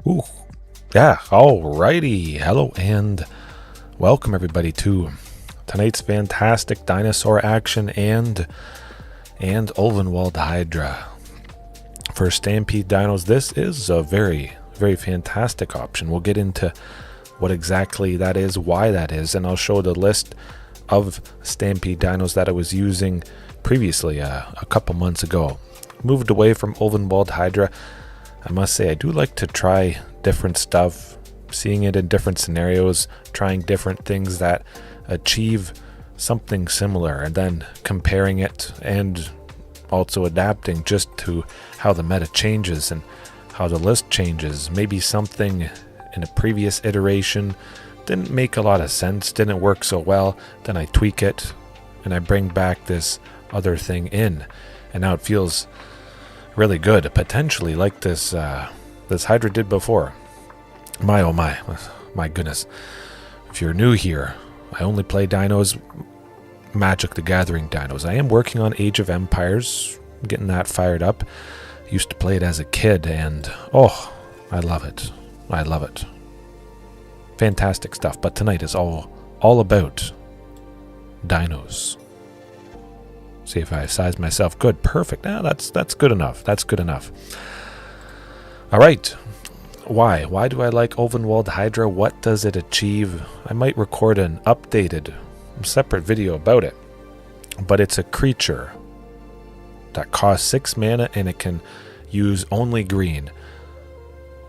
Ooh, yeah, alrighty. Hello and welcome everybody to tonight's fantastic dinosaur action and Ulvenwald Hydra. For Stampede Dinos, this is a very fantastic option. We'll get into what exactly that is, why that is, and I'll show the list of Stampede Dinos that I was using previously a couple months ago. Moved away from Ulvenwald Hydra. I must say I do like to try different stuff, seeing it in different scenarios, trying different things that achieve something similar, and then comparing it and also adapting just to how the meta changes and how the list changes. Maybe something in a previous iteration didn't make a lot of sense, didn't work so well, then I tweak it and I bring back this other thing in, and now it feels really good, potentially like this this Hydra did before. My oh my goodness. If you're new here, I only play dinos, Magic the Gathering dinos. I am working on Age of Empires, getting that fired up. Used to play it as a kid, and oh, I love it. I love it. Fantastic stuff. But tonight is all about dinos. See if I size myself good. Perfect. Now that's good enough. That's good enough. All right. Why do I like Ulvenwald Hydra? What does it achieve? I might record an updated separate video about it. But it's a creature that costs 6 mana and it can use only green.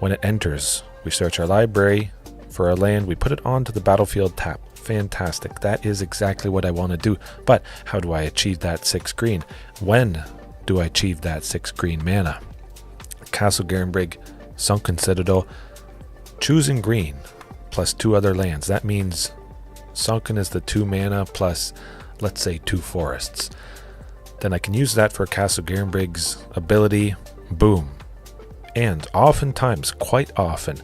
When it enters, we search our library for a land, we put it onto the battlefield tap. Fantastic. That is exactly what I want to do. But how do I achieve that 6 green? When do I achieve that 6 green mana? Castle Garenbrig, Sunken Citadel, choosing green plus 2 other lands. That means Sunken is the 2 mana plus, let's say, 2 forests. Then I can use that for Castle Garenbrig's ability. Boom. And oftentimes, quite often,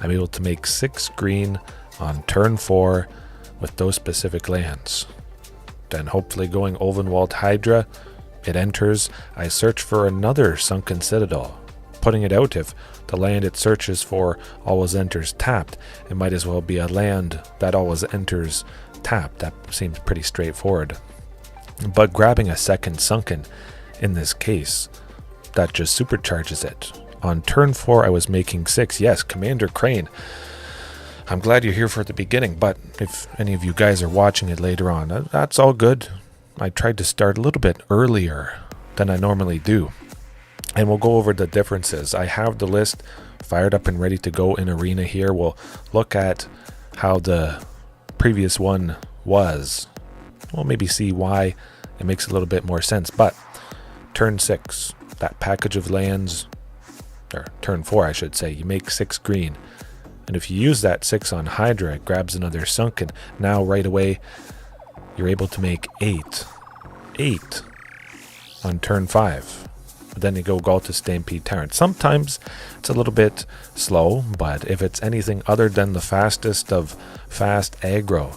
I'm able to make 6 green on turn 4 with those specific lands. Then hopefully going Ulvenwald Hydra, it enters, I search for another Sunken Citadel. Putting it out, if the land it searches for always enters tapped, it might as well be a land that always enters tapped. That seems pretty straightforward. But grabbing a second Sunken, in this case, that just supercharges it. On turn 4 I was making 6. Yes, Commander Crane. I'm glad you're here for the beginning, but if any of you guys are watching it later on, that's all good. I tried to start a little bit earlier than I normally do. And we'll go over the differences. I have the list fired up and ready to go in Arena here. We'll look at how the previous one was. We'll maybe see why it makes a little bit more sense. But turn 6, that package of lands, or turn 4 I should say, you make 6 green. And if you use that 6 on Hydra, it grabs another Sunken. Now right away, you're able to make 8 on turn 5. But then you go Ghalta, Stampede Tyrant. Sometimes it's a little bit slow, but if it's anything other than the fastest of fast aggro,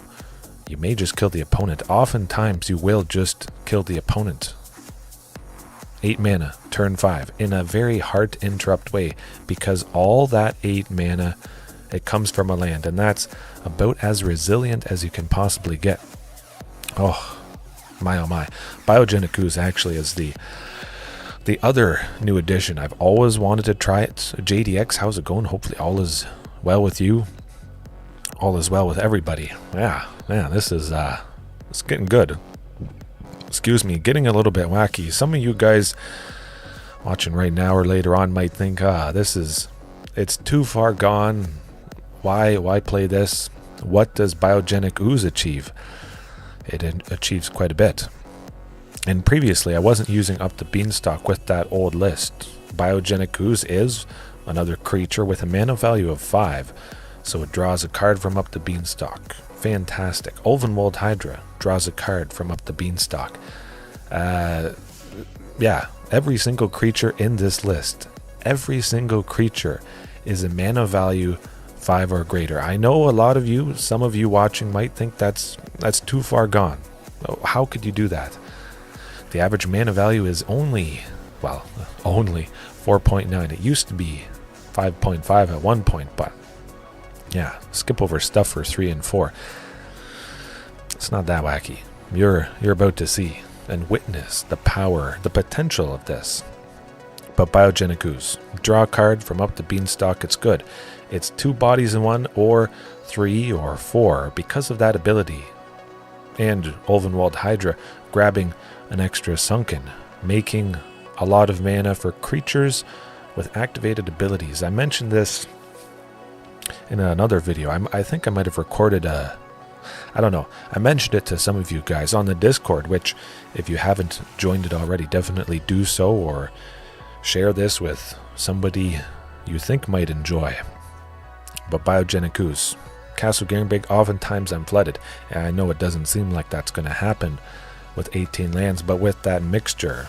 you may just kill the opponent. Oftentimes you will just kill the opponent. 8 mana, turn 5, in a very hard to interrupt way, because all that 8 mana, it comes from a land, and that's about as resilient as you can possibly get. Oh my. Biogenic Ooze actually is the other new addition. I've always wanted to try it. JDX, how's it going? Hopefully all is well with you. All is well with everybody. Yeah, man, this is it's getting good. Excuse me, getting a little bit wacky. Some of you guys watching right now or later on might think, it's too far gone. Why play this? What does Biogenic Ooze achieve? It achieves quite a bit. And previously, I wasn't using Up the Beanstalk with that old list. Biogenic Ooze is another creature with a mana value of 5, so it draws a card from Up the Beanstalk. Fantastic. Ulvenwald Hydra draws a card from Up the Beanstalk. Yeah, every single creature in this list, every single creature is a mana value 5 or greater. I know a lot of you, some of you watching might think that's too far gone. How could you do that? The average mana value is only 4.9. It used to be 5.5 at one point, but yeah, skip over stuff for 3 and 4. It's not that wacky. You're about to see and witness the power, the potential of this. But Biogenic Ooze, draw a card from up the beanstalk, it's good. It's 2 bodies in 1, or 3 or 4 because of that ability. And Ulvenwald Hydra grabbing an extra Sunken, making a lot of mana for creatures with activated abilities. I mentioned this in another video. I think I might have recorded I don't know. I mentioned it to some of you guys on the Discord, which if you haven't joined it already, definitely do so, or share this with somebody you think might enjoy. But Biogenic Ooze, Castle Garenbrig, oftentimes I'm flooded. And I know it doesn't seem like that's going to happen with 18 lands, but with that mixture,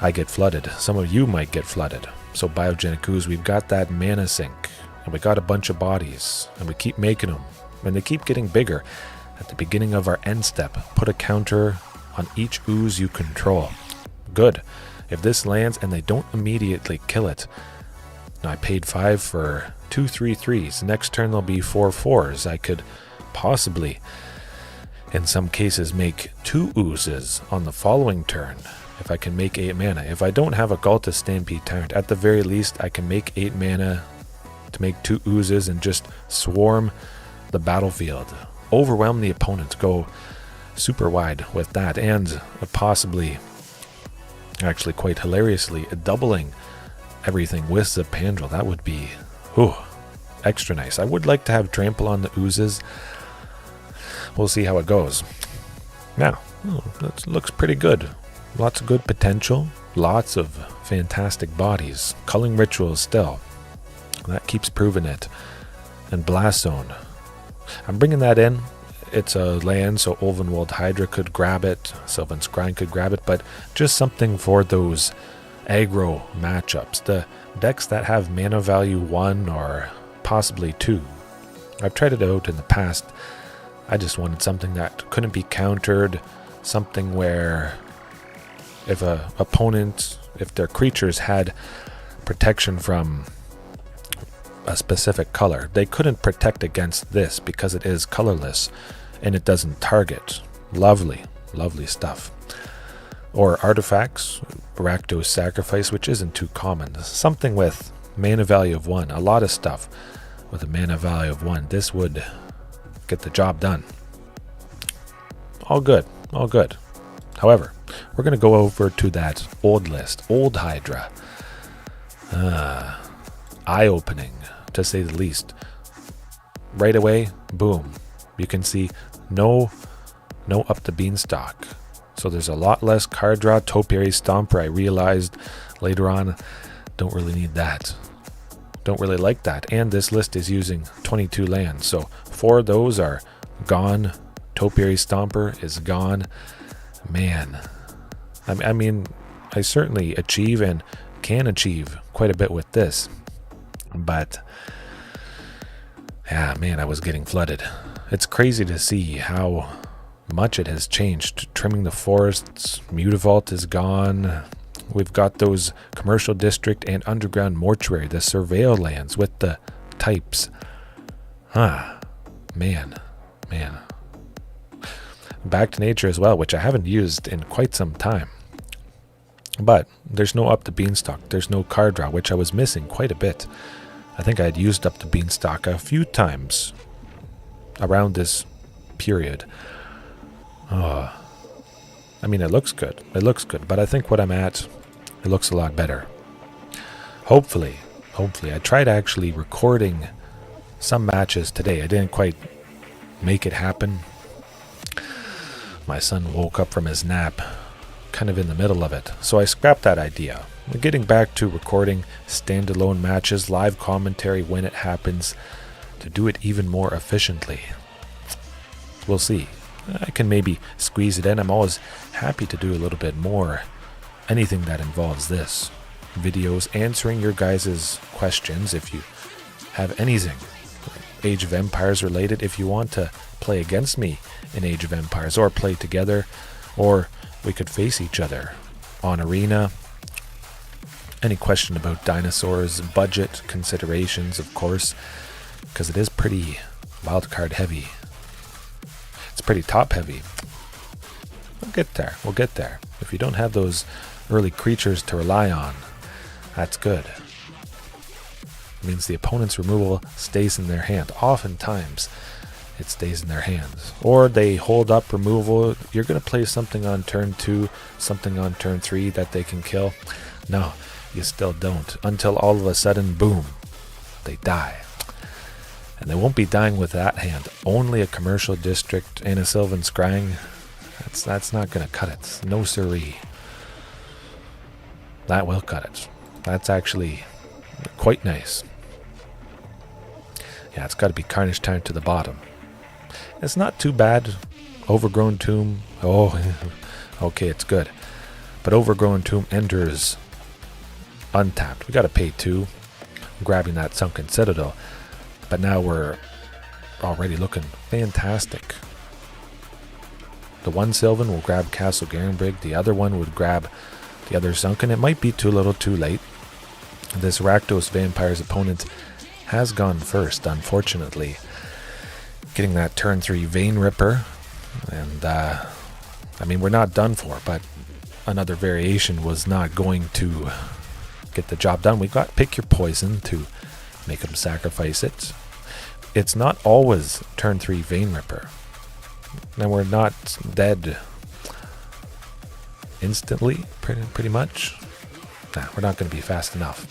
I get flooded. Some of you might get flooded. So Biogenic Ooze, we've got that mana sink, and we got a bunch of bodies, and we keep making them, and they keep getting bigger. At the beginning of our end step, put a counter on each ooze you control. Good. If this lands and they don't immediately kill it, now I paid 5 for 2 3/3s. Next turn there'll be 4 4s. I could possibly, in some cases, make 2 oozes on the following turn if I can make 8 mana. If I don't have a Ghalta Stampede Tyrant, at the very least I can make 8 mana to make 2 oozes and just swarm the battlefield. Overwhelm the opponent. Go super wide with that, and possibly, actually quite hilariously, doubling everything with Zopandrel. That would be extra nice. I would like to have trample on the oozes. We'll see how it goes. Now, that looks pretty good. Lots of good potential. Lots of fantastic bodies. Culling Rituals still. That keeps proving it. And Blast Zone. I'm bringing that in. It's a land, so Ulvenwald Hydra could grab it. Sylvan Scrying could grab it. But just something for those aggro matchups. The decks that have mana value 1 or possibly 2. I've tried it out in the past. I just wanted something that couldn't be countered. Something where if a opponent, if their creatures had protection from a specific color, they couldn't protect against this because it is colorless and it doesn't target. Lovely, lovely stuff. Or artifacts, Rakdos Sacrifice, which isn't too common. Something with mana value of 1. A lot of stuff with a mana value of 1. This would get the job done. All good, all good. However, we're going to go over to that old list, Old Hydra. Eye-opening, to say the least. Right away, boom. You can see no up the beanstalk. So there's a lot less card draw. Topiary Stomper, I realized later on, don't really need that. Don't really like that. And this list is using 22 lands. So 4 of those are gone. Topiary Stomper is gone. Man. I mean, I certainly achieve and can achieve quite a bit with this. But, yeah, man, I was getting flooded. It's crazy to see how much it has changed. Trimming the forests, Mutavault is gone. We've got those Commercial District and Underground Mortuary, the Surveil lands with the types. Man. Back to Nature as well, which I haven't used in quite some time. But there's no up the beanstalk. There's no card draw, which I was missing quite a bit. I think I had used up the beanstalk a few times around this period. I mean, it looks good. It looks good. But I think what I'm at, it looks a lot better. Hopefully. I tried actually recording some matches today. I didn't quite make it happen. My son woke up from his nap kind of in the middle of it. So I scrapped that idea. We're getting back to recording standalone matches, live commentary when it happens, to do it even more efficiently. We'll see. I can maybe squeeze it in. I'm always happy to do a little bit more. Anything that involves this. Videos answering your guys' questions if you have anything Age of Empires related. If you want to play against me in Age of Empires or play together, or we could face each other on Arena. any question about Dinosaurs, budget considerations, of course, because it is pretty wildcard heavy. It's pretty top heavy. We'll get there. We'll get there. If you don't have those early creatures to rely on, that's good. It means the opponent's removal stays in their hand. Oftentimes, it stays in their hands. Or they hold up removal. You're going to play something on turn 2, something on turn 3 that they can kill. No, you still don't. Until all of a sudden, boom, they die. And they won't be dying with that hand. Only a commercial district and a Sylvan Scrying. That's not going to cut it. No siree. That will cut it. That's actually quite nice. Yeah, it's got to be Carnage Tyrant to the bottom. It's not too bad. Overgrown Tomb. Oh, okay, it's good. But Overgrown Tomb enters untapped. We got to pay 2. Grabbing that Sunken Citadel. But now we're already looking fantastic. The one Sylvan will grab Castle Garenbrig. The other one would grab the other Sunken. It might be too little too late. This Rakdos Vampires opponent has gone first, unfortunately. Getting that turn 3 Vein Ripper. And, I mean, we're not done for, but another variation was not going to get the job done. We got Pick Your Poison to make him sacrifice it. It's not always turn 3 Vein Ripper. And we're not dead instantly, pretty much. Nah, we're not going to be fast enough.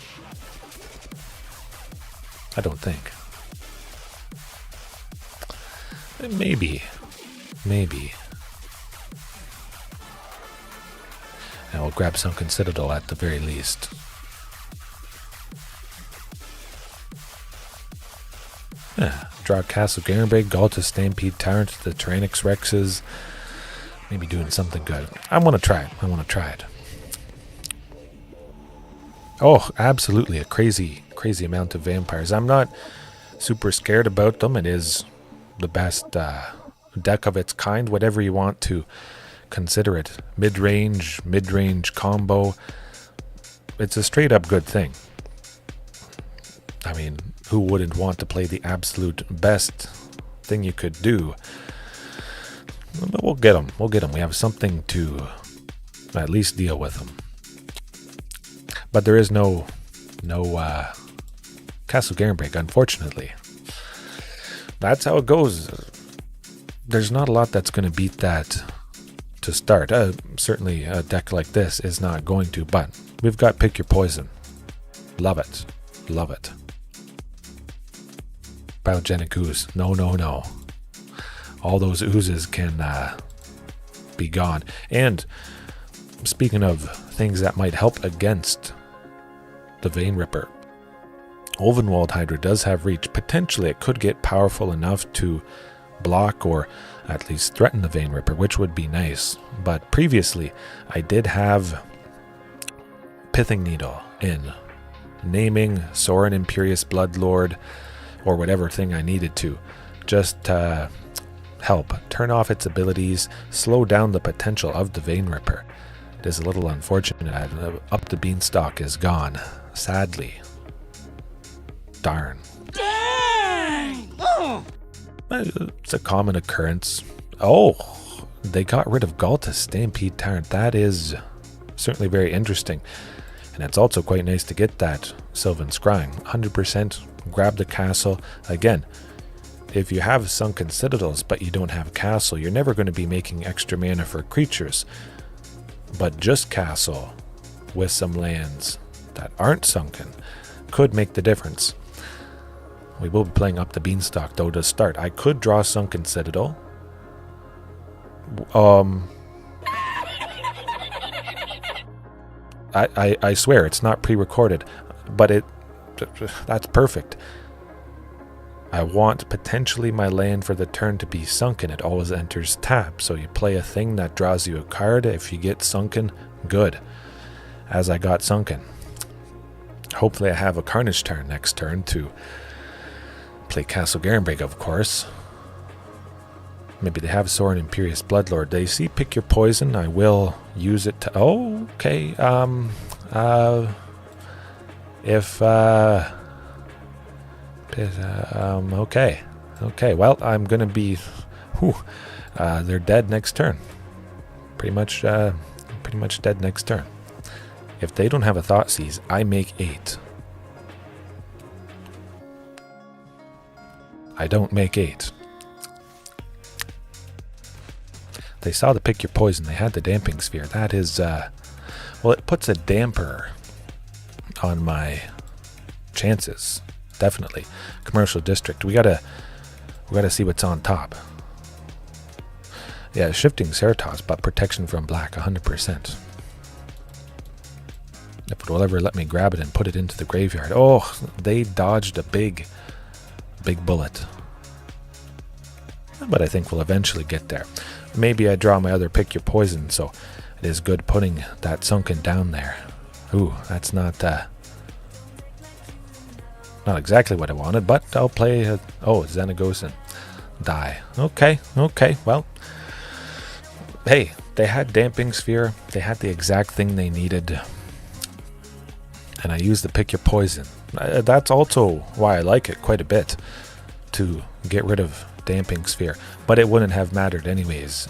I don't think. Maybe. And we'll grab Sunken Citadel at the very least. Yeah, draw Castle Garenbrig, Ghalta, Stampede Tyrant, the Tyrranax Rexes. Maybe doing something good. I want to try it. Oh, absolutely a crazy amount of vampires. I'm not super scared about them. It is the best deck of its kind, whatever you want to consider it. Mid-range combo. It's a straight up good thing. I mean, who wouldn't want to play the absolute best thing you could do? But we'll get them. We have something to at least deal with them. But there is no Castle Garenbrig, unfortunately. That's how it goes. There's not a lot that's going to beat that to start. Certainly a deck like this is not going to, but we've got Pick Your Poison. Love it. Biogenic ooze. No. All those oozes can be gone. And speaking of things that might help against the Vein Ripper, Ulvenwald Hydra does have reach. Potentially it could get powerful enough to block or at least threaten the Vein Ripper, which would be nice. But previously I did have Pithing Needle in. Naming Sorin Imperious Bloodlord or whatever thing I needed to. Just help turn off its abilities, slow down the potential of the Vein Ripper. It is a little unfortunate. Up the Beanstalk is gone, sadly. Darn. Dang! Oh. It's a common occurrence. Oh, they got rid of Ghalta Stampede Tyrant. That is certainly very interesting. And it's also quite nice to get that Sylvan Scrying. 100% grab the castle. Again, if you have Sunken Citadels but you don't have castle, you're never going to be making extra mana for creatures. But just castle with some lands that aren't sunken could make the difference. We will be playing up the Beanstalk though to start. I could draw Sunken Citadel. I swear it's not pre-recorded, but that's perfect. I want potentially my land for the turn to be sunken. It always enters tap, so you play a thing that draws you a card. If you get sunken, good. As I got sunken. Hopefully I have a Carnage Tyrant next turn to play Castle Garenbrig, of course. Maybe they have Sorin Imperious Bloodlord. They see Pick Your Poison. I will use it to... Oh, okay. If, okay. Okay, well, I'm going to be... they're dead next turn. Pretty much dead next turn. If they don't have a Thoughtseize, I make 8. I don't make 8. They saw the pick your poison. They had the damping sphere. That is, well, it puts a damper on my chances. Definitely. Commercial district. We gotta see what's on top. Yeah, shifting Ceratops, but protection from black, 100%. If it will ever let me grab it and put it into the graveyard. Oh, they dodged a big bullet. But I think we'll eventually get there. Maybe I draw my other pick your poison, so it is good putting that sunken down there. Ooh, that's not exactly what I wanted, but I'll play Xenagos and die. Okay, well, hey, they had damping sphere. They had the exact thing they needed, and I used the pick your poison. That's also why I like it quite a bit, to get rid of damping sphere, but it wouldn't have mattered anyways.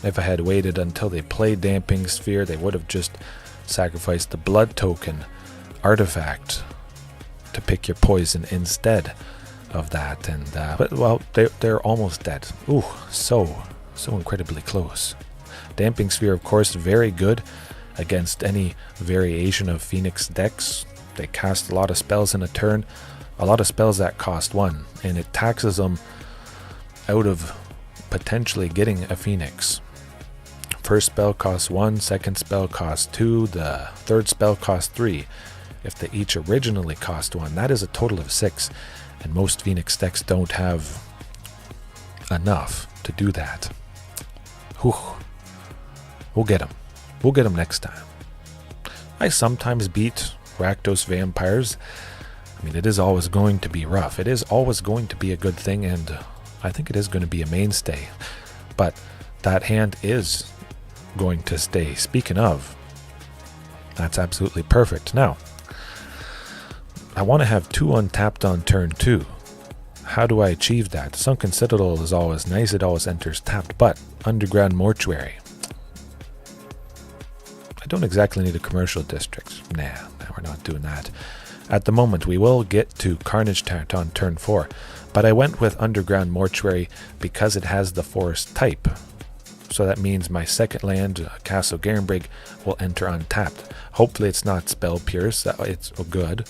If I had waited until they played damping sphere, they would have just sacrificed the blood token artifact to pick your poison instead of that. And but well, they're almost dead. Ooh, so incredibly close. Damping sphere, of course, very good against any variation of Phoenix decks. They cast a lot of spells in a turn, a lot of spells that cost 1, and it taxes them out of potentially getting a Phoenix. First spell costs 1, second spell costs 2, the third spell costs 3. If they each originally cost 1, that is a total of 6, and most Phoenix decks don't have enough to do that. Whew. We'll get them. We'll get them next time. I sometimes beat Rakdos Vampires. I mean, it is always going to be rough. It is always going to be a good thing, and I think it is going to be a mainstay. But that hand is going to stay. Speaking of, that's absolutely perfect. Now, I want to have 2 untapped on turn 2. How do I achieve that? Sunken Citadel is always nice. It always enters tapped, but Underground Mortuary. I don't exactly need a commercial district. Nah, we're not doing that. At the moment, we will get to Carnage Tyrant on turn 4, but I went with Underground Mortuary because it has the forest type. So that means my second land, Castle Garenbrig, will enter untapped. Hopefully it's not Spell Pierce. It's good.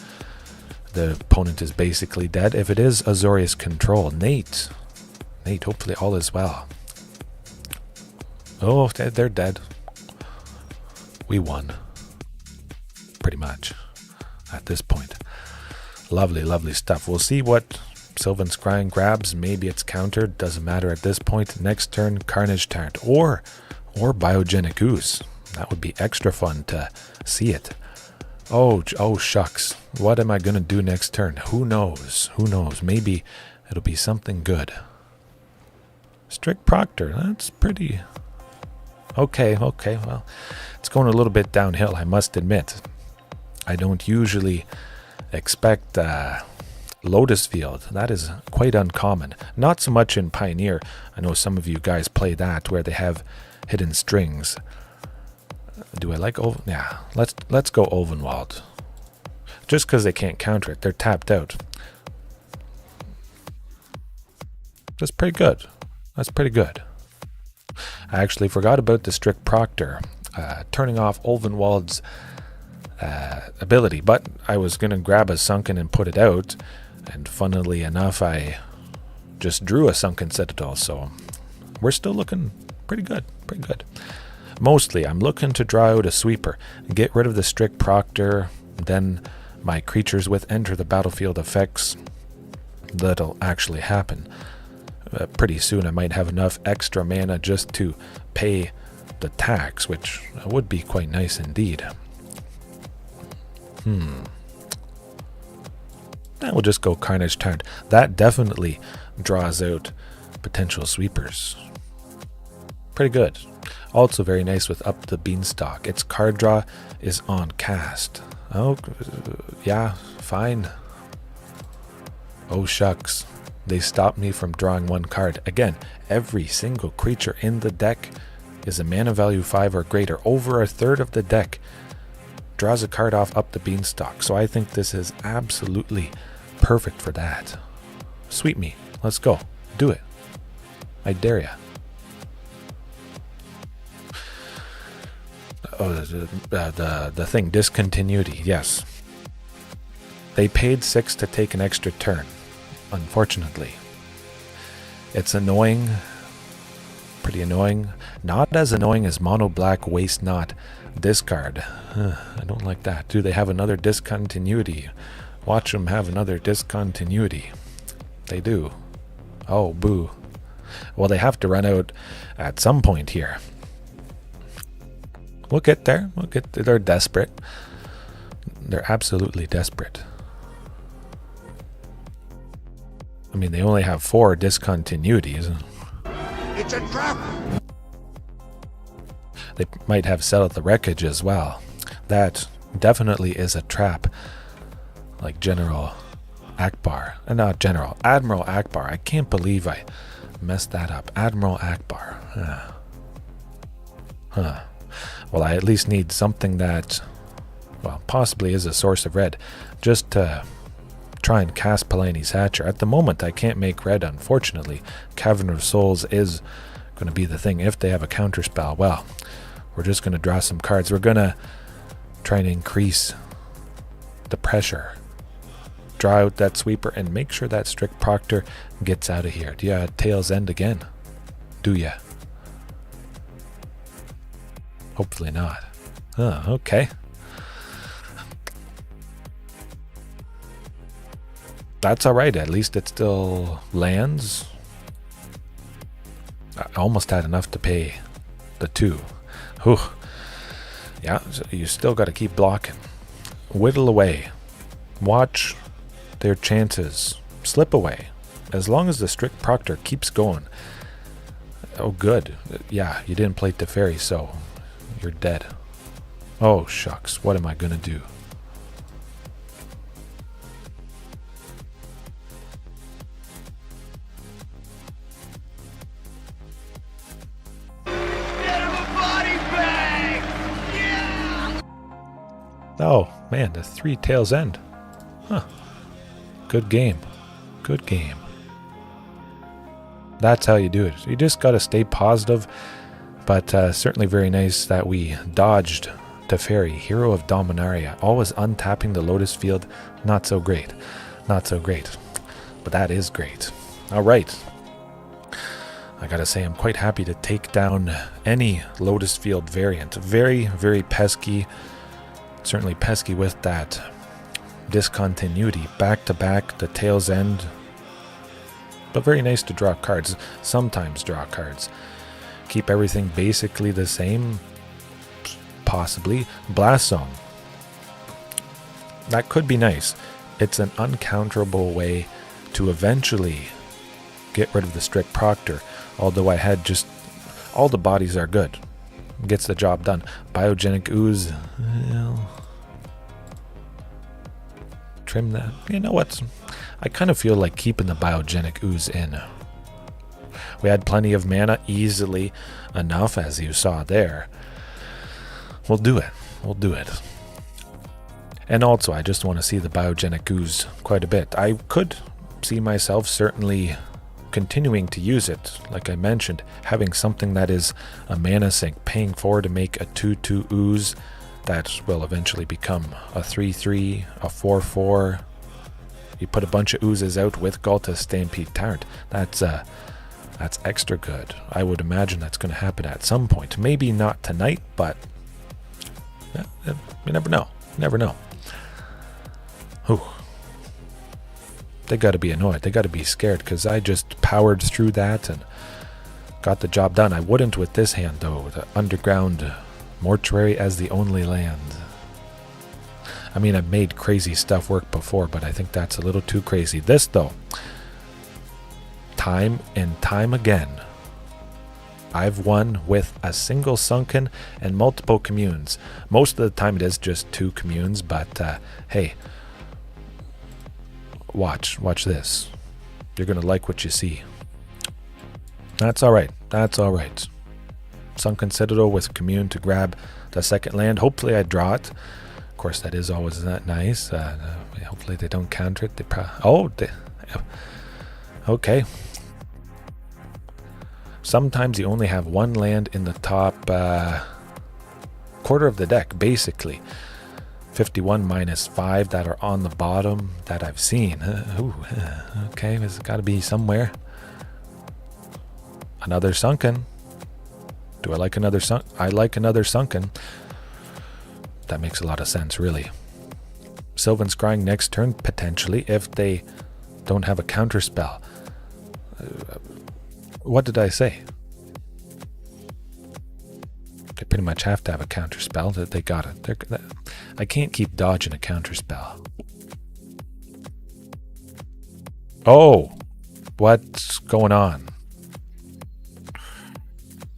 The opponent is basically dead. If it is Azorius control, Nate, hopefully all is well. Oh, they're dead. We won. Pretty much. At this point. Lovely, lovely stuff. We'll see what Sylvan Scrying grabs. Maybe it's countered. Doesn't matter at this point. Next turn, Carnage Tyrant. Or Biogenic Goose. That would be extra fun to see it. Oh shucks. What am I going to do next turn? Who knows? Who knows? Maybe it'll be something good. Strict Proctor. That's pretty... Okay, well, it's going a little bit downhill, I must admit. I don't usually expect Lotus Field. That is quite uncommon. Not so much in Pioneer. I know some of you guys play that where they have hidden strings. Do I like yeah, let's go Ulvenwald. Just because they can't counter it. They're tapped out. That's pretty good. That's pretty good. I actually forgot about the Strict Proctor turning off Ulvenwald's ability, but I was going to grab a Sunken and put it out, and funnily enough I just drew a Sunken Citadel, so we're still looking pretty good. Mostly I'm looking to draw out a sweeper and get rid of the Strict Proctor, then my creatures with enter the battlefield effects. That'll actually happen. Pretty soon I might have enough extra mana just to pay the tax, which would be quite nice indeed. Then we'll just go Carnage Tyrant. That definitely draws out potential sweepers. Pretty good. Also very nice with Up the Beanstalk. Its card draw is on cast. Oh, yeah, fine. Oh, shucks. They stopped me from drawing one card. Again, every single creature in the deck is a mana value 5 or greater. Over a third of the deck draws a card off up the beanstalk. So I think this is absolutely perfect for that. Sweep me. Let's go. Do it. I dare ya. Oh, the thing, discontinuity, yes. They paid 6 to take an extra turn, unfortunately. It's annoying, pretty annoying. Not as annoying as mono black waste not discard. I don't like that. Do they have another discontinuity? Watch them have another discontinuity. They do. Oh, boo. Well, they have to run out at some point here. We'll get there. They're desperate. They're absolutely desperate. I mean, they only have 4 discontinuities. It's a trap! They might have settled the wreckage as well. That definitely is a trap. Like General Akbar. Not General. Admiral Akbar. I can't believe I messed that up. Admiral Akbar. Huh. Well, I at least need something that, well, possibly is a source of red, just to try and cast Palani's Hatcher. At the moment, I can't make red, unfortunately. Cavern of Souls is going to be the thing. If they have a counterspell, well, we're just going to draw some cards. We're going to try and increase the pressure. Draw out that sweeper and make sure that Strict Proctor gets out of here. Do you Tail's End again? Do ya? Hopefully not. Oh, okay. That's alright. At least it still lands. I almost had enough to pay the 2. Whew. Yeah, so you still got to keep blocking. Whittle away. Watch their chances slip away. As long as the Strict Proctor keeps going. Oh, good. Yeah, you didn't play Teferi, so you're dead. Oh, shucks. What am I going to do? Oh, man, the 3 Tails End. Huh. Good game. Good game. That's how you do it. You just got to stay positive. But certainly very nice that we dodged Teferi, Hero of Dominaria. Always untapping the Lotus field. Not so great. Not so great. But that is great. Alright. I gotta say, I'm quite happy to take down any Lotus field variant. Very, very pesky. Certainly pesky with that discontinuity. Back to back, the Tail's End. But very nice to draw cards. Sometimes draw cards. Keep everything basically the same. Possibly. Blast Zone. That could be nice. It's an uncounterable way to eventually get rid of the Strict Proctor. Although I had just... all the bodies are good. Gets the job done. Biogenic Ooze. Well, trim that. You know what? I kind of feel like keeping the Biogenic Ooze in. We had plenty of mana, easily enough, as you saw there. We'll do it. We'll do it. And also, I just want to see the Biogenic Ooze quite a bit. I could see myself certainly continuing to use it. Like I mentioned, having something that is a mana sink, paying 4 to make a 2/2 Ooze that will eventually become a 3/3, a 4/4. You put a bunch of oozes out with Ghalta Stampede Tyrant. That's extra good. I would imagine that's going to happen at some point. Maybe not tonight, but you never know. Never know. Whew. They got to be annoyed. They got to be scared because I just powered through that and got the job done. I wouldn't with this hand, though. The Underground Mortuary as the only land. I mean, I've made crazy stuff work before, but I think that's a little too crazy. This, though, time and time again, I've won with a single Sunken and multiple Communes. Most of the time it is just 2 Communes, but hey, watch this. You're going to like what you see. That's alright, that's alright. Sunken Citadel with Commune to grab the second land. Hopefully I draw it. Of course, that is always not nice. Hopefully they don't counter it. Okay. Sometimes you only have 1 land in the top quarter of the deck, basically. 51 minus 5 that are on the bottom that I've seen. Okay, there's got to be somewhere. Another Sunken. Do I like another Sunken? I like another Sunken. That makes a lot of sense, really. Sylvan Scrying next turn, potentially, if they don't have a counter spell. What did I say? They pretty much have to have a counter spell. They got it. I can't keep dodging a counter spell. Oh, what's going on?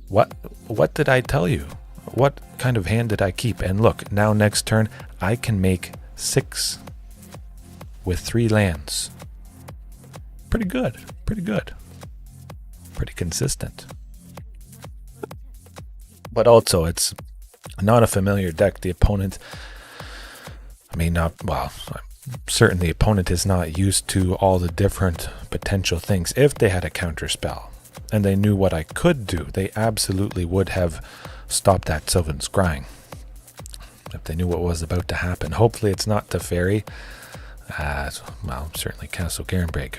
What did I tell you? What kind of hand did I keep? And look, now next turn I can make 6 with 3 lands. Pretty good. Pretty good. Pretty consistent. But also, it's not a familiar deck. The opponent, I'm certain the opponent is not used to all the different potential things. If they had a counter spell and they knew what I could do, they absolutely would have stopped that Sylvan Scrying. If they knew what was about to happen. Hopefully it's not Teferi. Certainly Castle Garenbrig.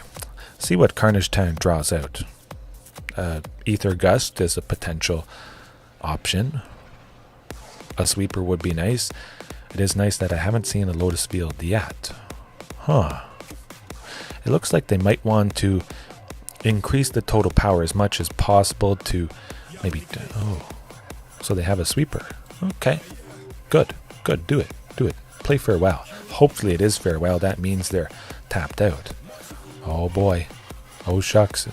See what Carnage Tyrant draws out. Ether Gust is a potential option. A sweeper would be nice. It is nice that I haven't seen a Lotus field yet. It looks like they might want to increase the total power as much as possible to maybe... so they have a sweeper. Okay. Good. Do it. Play Farewell. Hopefully it is Farewell. That means they're tapped out. Oh boy. Oh shucks.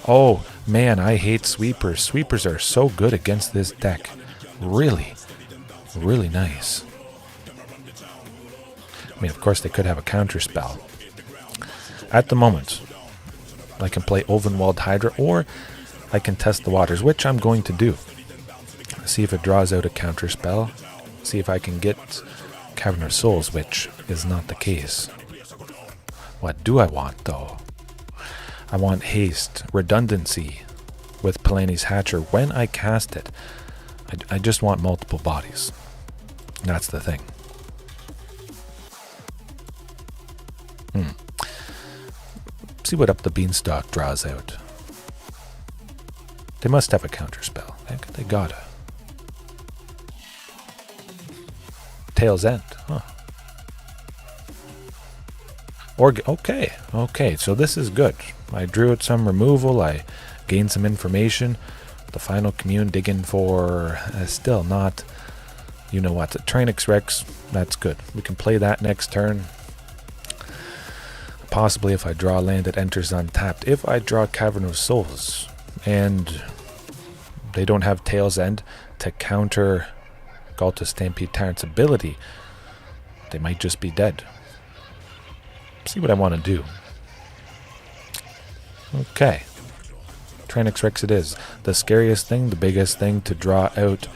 Oh man, I hate sweepers. Sweepers are so good against this deck. Really nice. I mean, of course they could have a counter spell. At the moment, I can play Ulvenwald Hydra, or I can test the waters, which I'm going to do. See if it draws out a counter spell. See if I can get Cavern of Souls, which is not the case. What do I want, though? I want haste, redundancy with Palani's Hatcher. When I cast it, I just want multiple bodies. That's the thing. See what Up the Beanstalk draws out. They must have a counter spell. They gotta. Tail's End, huh? Okay, so this is good. I drew out some removal, I gained some information. The final Commune digging for still not, you know what, Tyrranax Rex. That's good. We can play that next turn. Possibly if I draw land, it enters untapped. If I draw Cavern of Souls and they don't have Tail's End to counter Ghalta Stampede Tyrant's ability, they might just be dead. See what I want to do. Okay. Tyrranax Rex it is. The scariest thing, the biggest thing to draw out.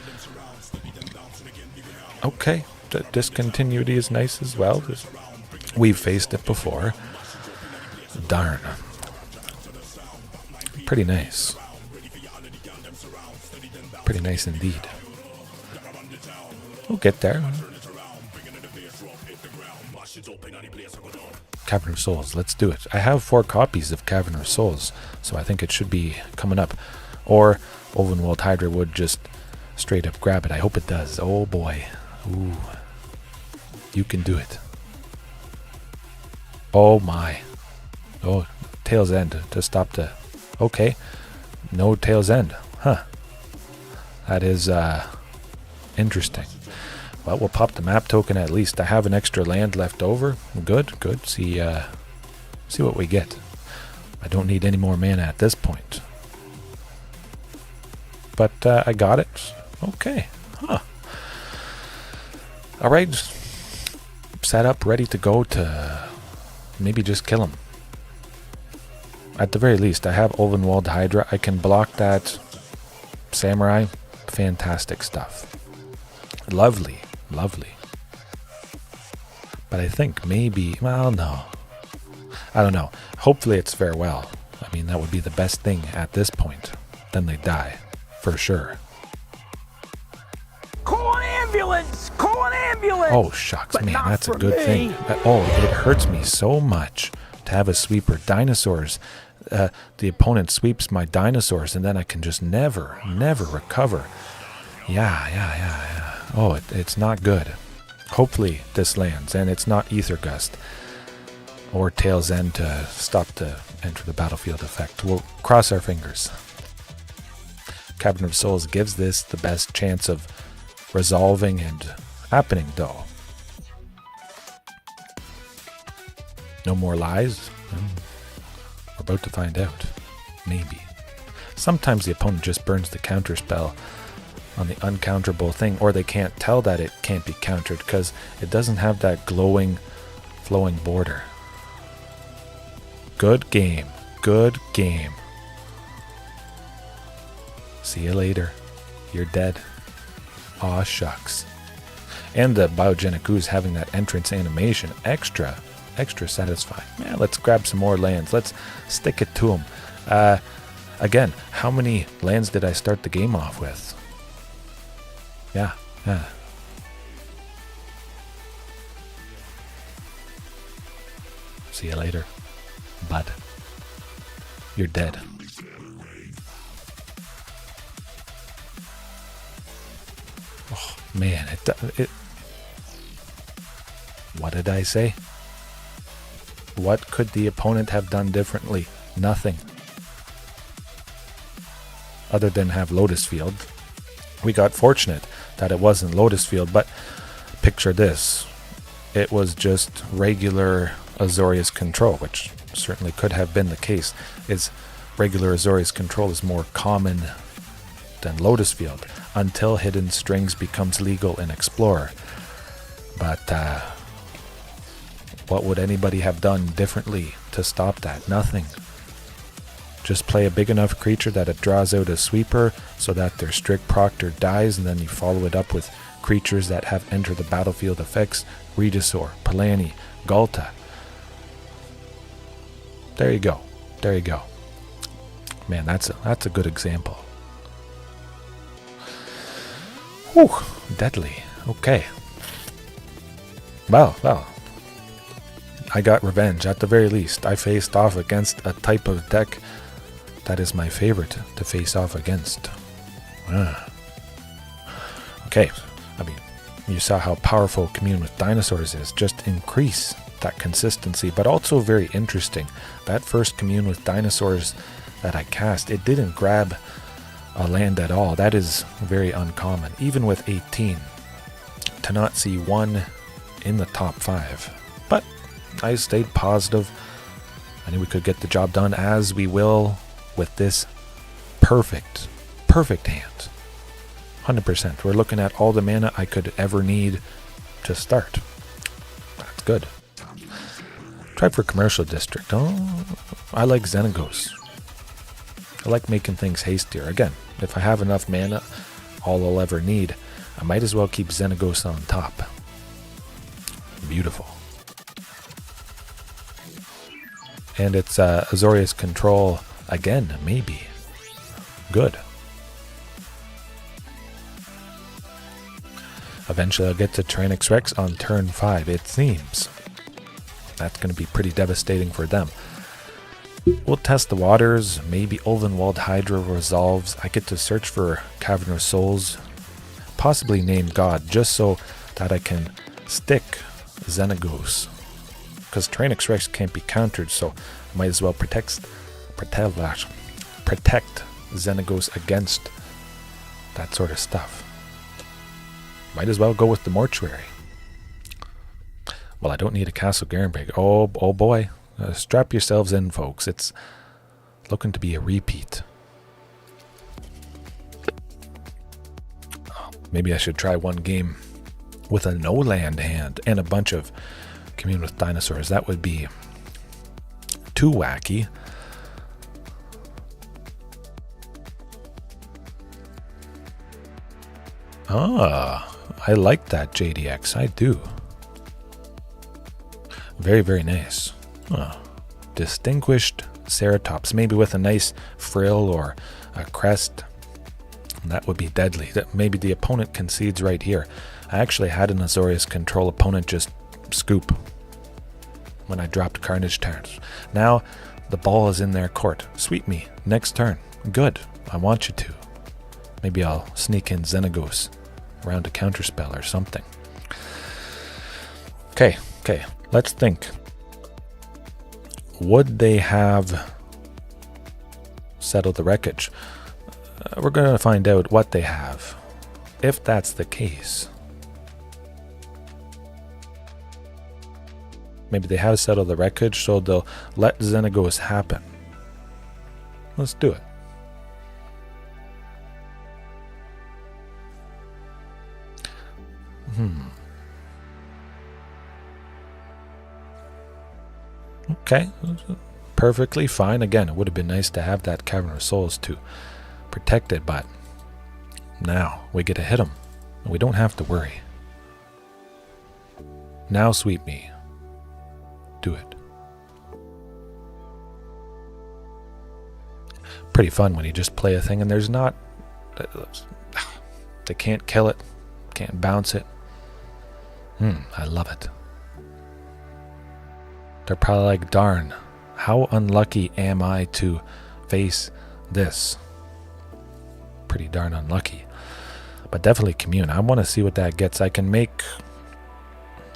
Okay. The discontinuity is nice as well. We've faced it before. Darn. Pretty nice. Pretty nice indeed. We'll get there. Cavern of Souls, let's do it. I have 4 copies of Cavern of Souls, so I think it should be coming up. Or Overgrown Hydra would just straight up grab it. I hope it does. Oh boy. Ooh. You can do it. Oh my. Oh, Tail's End to stop the... Okay. No Tail's End. Huh. That is interesting. Well, we'll pop the map token at least. I have an extra land left over. Good. See what we get. I don't need any more mana at this point. but I got it. Okay. Huh. Alright. Set up, ready to go to maybe just kill him. At the very least, I have Ulvenwald Hydra. I can block that Samurai. Fantastic stuff. Lovely. Lovely. But I think maybe, well, no. I don't know. Hopefully it's farewell. I mean, that would be the best thing at this point. Then they die. For sure. Call an ambulance! Call an ambulance! Oh, shucks. Man, that's a good thing. Oh, it hurts me so much to have a sweeper. Dinosaurs. The opponent sweeps my dinosaurs, and then I can just never recover. Yeah. Oh, it's not good. Hopefully this lands, and it's not Ether Gust or Tail's End to stop the enter the battlefield effect. We'll cross our fingers. Cavern of Souls gives this the best chance of resolving and happening, though. No more lies? We're about to find out. Maybe. Sometimes the opponent just burns the counter spell on the uncounterable thing, or they can't tell that it can't be countered because it doesn't have that glowing, flowing border. Good game. Good game. See you later. You're dead. Aw, shucks. And the Biogenic Ooze having that entrance animation, extra satisfying. Yeah, let's grab some more lands. Let's stick it to them. Again, how many lands did I start the game off with? Yeah. See you later, bud. You're dead. Oh, man, it... What did I say? What could the opponent have done differently? Nothing. Other than have Lotus Field. We got fortunate that it wasn't Lotus Field, but picture this. It was just regular Azorius control, which certainly could have been the case. Is regular Azorius control is more common than Lotus Field until Hidden Strings becomes legal in Explorer. But what would anybody have done differently to stop that? Nothing. Just play a big enough creature that it draws out a sweeper so that their Strict Proctor dies, and then you follow it up with creatures that have entered the battlefield effects. Regisaur, Palani, Ghalta. There you go. There you go. Man, that's a good example. Whew, deadly. Okay. Well. I got revenge, at the very least. I faced off against a type of deck that is my favorite to face off against. Okay, I mean, you saw how powerful Commune with Dinosaurs is. Just increase that consistency, but also very interesting. That first Commune with Dinosaurs that I cast, it didn't grab a land at all. That is very uncommon. Even with 18, to not see one in the top 5. But I stayed positive. I knew we could get the job done, as we will with this perfect hand. 100%. We're looking at all the mana I could ever need to start. That's good. Try for Commercial District. Oh, I like Xenagos. I like making things hastier. Again, if I have enough mana, all I'll ever need, I might as well keep Xenagos on top. Beautiful. And it's Azorius control again, maybe. Good. Eventually I'll get to Tyrranax Rex on turn 5, it seems. That's going to be pretty devastating for them. We'll test the waters. Maybe Ulvenwald Hydra resolves. I get to search for Cavern of Souls, possibly name God, just so that I can stick Xenagos. Because Tyrranax Rex can't be countered, so I might as well protect Xenagos against that sort of stuff. Might as well go with the Mortuary. Well, I don't need a Castle Garenbrig. Oh boy. Strap yourselves in, folks. It's looking to be a repeat. Maybe I should try one game with a no-land hand and a bunch of Commune with Dinosaurs. That would be too wacky. Ah, I like that JDX. I do. Very, very nice. Distinguished Ceratops, maybe with a nice frill or a crest. That would be deadly. That maybe the opponent concedes right here. I actually had an Azorius control opponent just scoop when I dropped Carnage Tyrant. Now the ball is in their court. Sweep me. Next turn. Good. I want you to. Maybe I'll sneak in Xenagos around a counterspell or something. Okay. Let's think. Would they have settled the wreckage? We're going to find out what they have, if that's the case. Maybe they have settled the wreckage, so they'll let Xenagos happen. Let's do it. Okay, perfectly fine. Again, it would have been nice to have that Cavern of Souls to protect it, but now we get to hit them. We don't have to worry. Now sweep me. Do it. Pretty fun when you just play a thing and there's not... They can't kill it. Can't bounce it. I love it. They're probably like, darn, how unlucky am I to face this? Pretty darn unlucky. But definitely Commune. I want to see what that gets. I can make,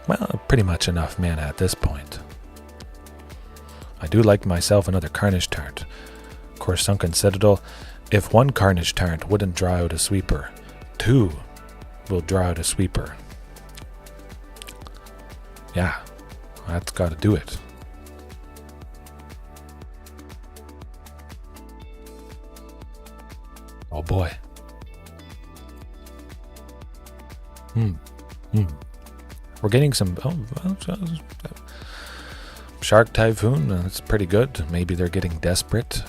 well, pretty much enough mana at this point. I do like myself another Carnage Tyrant. Of course, Sunken Citadel. If one Carnage Tyrant wouldn't draw out a sweeper, two will draw out a sweeper. Yeah, that's got to do it. Oh boy. We're getting some... Shark Typhoon, that's pretty good. Maybe they're getting desperate.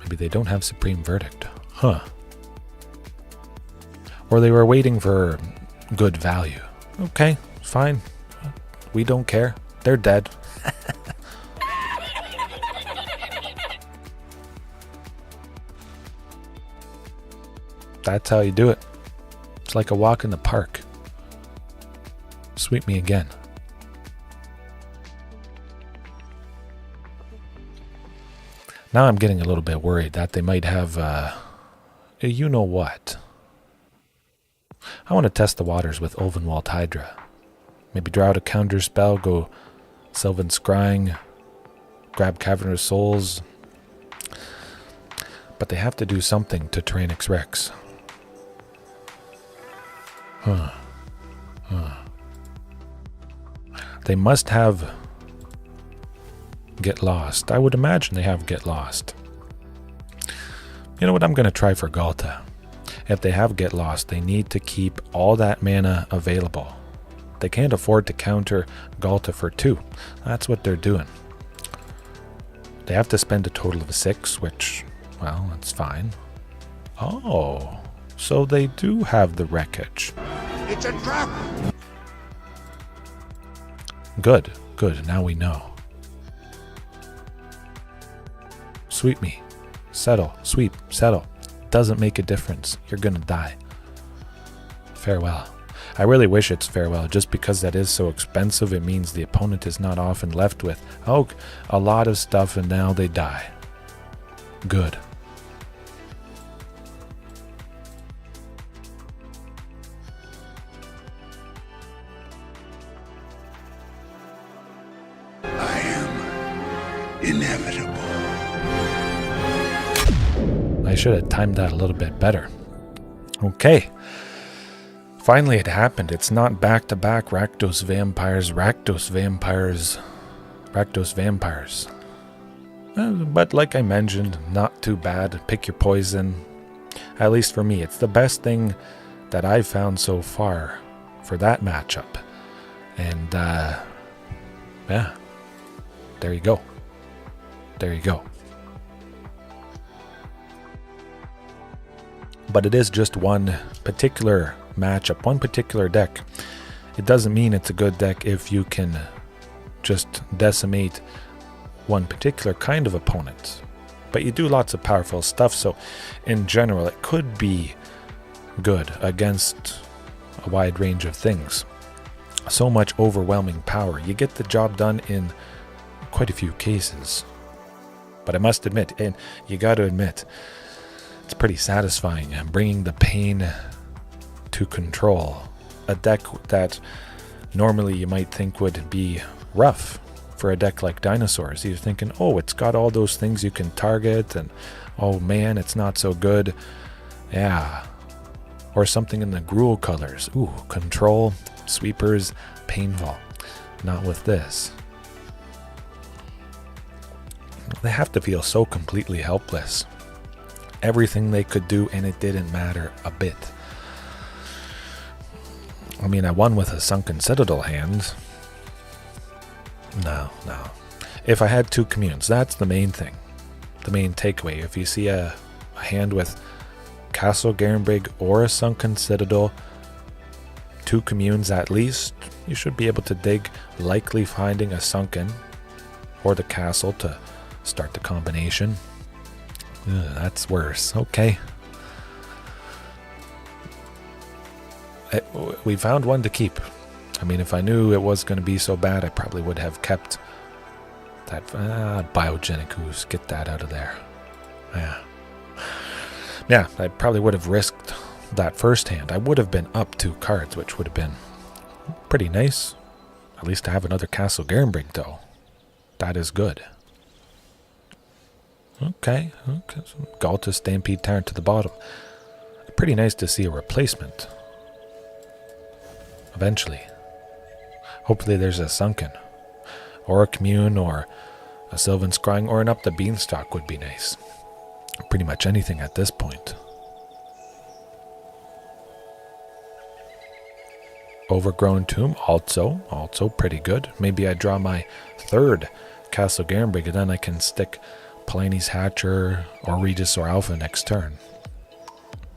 Maybe they don't have Supreme Verdict. Or they were waiting for good value. Okay, fine. We don't care. They're dead. That's how you do it. It's like a walk in the park. Sweep me again. Now I'm getting a little bit worried that they might have, you know what. I want to test the waters with Ulvenwald Hydra. Maybe draw out a counter spell, go Sylvan Scrying, grab Cavern of Souls. But they have to do something to Tyrranax Rex. They must have Get Lost. I would imagine they have Get Lost. You know what? I'm going to try for Ghalta. If they have Get Lost, they need to keep all that mana available. They can't afford to counter Ghalta for 2. That's what they're doing. They have to spend a total of 6, which, well, that's fine. Oh, so they do have the wreckage. It's a trap! Good, good. Now we know. Sweep me. Settle. Sweep. Settle. Doesn't make a difference. You're gonna die. Farewell. I really wish it's farewell. Just because that is so expensive, it means the opponent is not often left with, oh, a lot of stuff and now they die. Good. I am inevitable. I should have timed that a little bit better. Okay. Finally it happened. It's not back-to-back Rakdos Vampires, Rakdos Vampires, Rakdos Vampires. But like I mentioned, not too bad. Pick your poison. At least for me, it's the best thing that I've found so far for that matchup. And yeah, there you go. There you go. But it is just one particular matchup, one particular deck. It doesn't mean it's a good deck if you can just decimate one particular kind of opponent. But you do lots of powerful stuff, so in general it could be good against a wide range of things. So much overwhelming power. You get the job done in quite a few cases. But I must admit, and you got to admit, it's pretty satisfying and bringing the pain to control. A deck that normally you might think would be rough for a deck like Dinosaurs. You're thinking, oh, it's got all those things you can target, and oh man, it's not so good. Yeah. Or something in the Gruul colors. Ooh, control, sweepers, painful. Not with this. They have to feel so completely helpless. Everything they could do, and it didn't matter a bit. I mean, I won with a Sunken Citadel hand. No. If I had 2 communes, that's the main thing. The main takeaway. If you see a hand with Castle Garenbrig or a Sunken Citadel, 2 communes at least, you should be able to dig, likely finding a Sunken or the Castle to start the combination. That's worse. Okay. We found one to keep. I mean, if I knew it was going to be so bad, I probably would have kept that biogenic ooze. Get that out of there. Yeah, I probably would have risked that first hand. I would have been up 2 cards, which would have been pretty nice. At least to have another Castle Garenbrig, though. That is good. Okay. So Ghalta Stampede Tyrant to the bottom. Pretty nice to see a replacement. Eventually. Hopefully there's a Sunken. Or a Commune, or a Sylvan Scrying, or an Up the Beanstalk would be nice. Pretty much anything at this point. Overgrown Tomb, also pretty good. Maybe I draw my 3rd Castle Garenbrig, and then I can stick Palani's Hatcher or Regisaur Alpha next turn.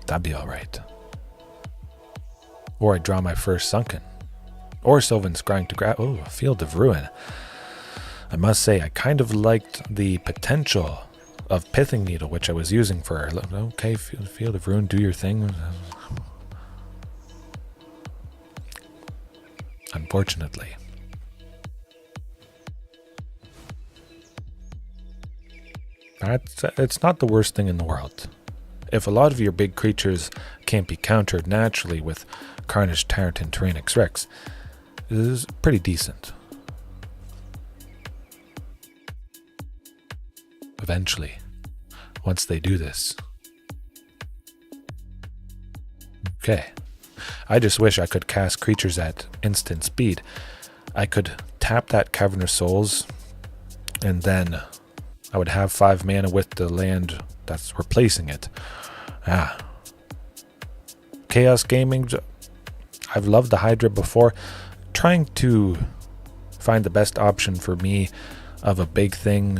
That'd be alright. Or I draw my first Sunken. Or Sylvan Scrying to grab... Oh, Field of Ruin. I must say, I kind of liked the potential of Pithing Needle, which I was using for... Okay, Field of Ruin, do your thing. Unfortunately. It's not the worst thing in the world. If a lot of your big creatures can't be countered naturally with Carnage Tyrant and Tyrranax Rex, it is pretty decent. Eventually, once they do this. Okay. I just wish I could cast creatures at instant speed. I could tap that Cavern of Souls, and then I would have 5 mana with the land that's replacing it. Chaos Gaming, I've loved the Hydra before. Trying to find the best option for me of a big thing,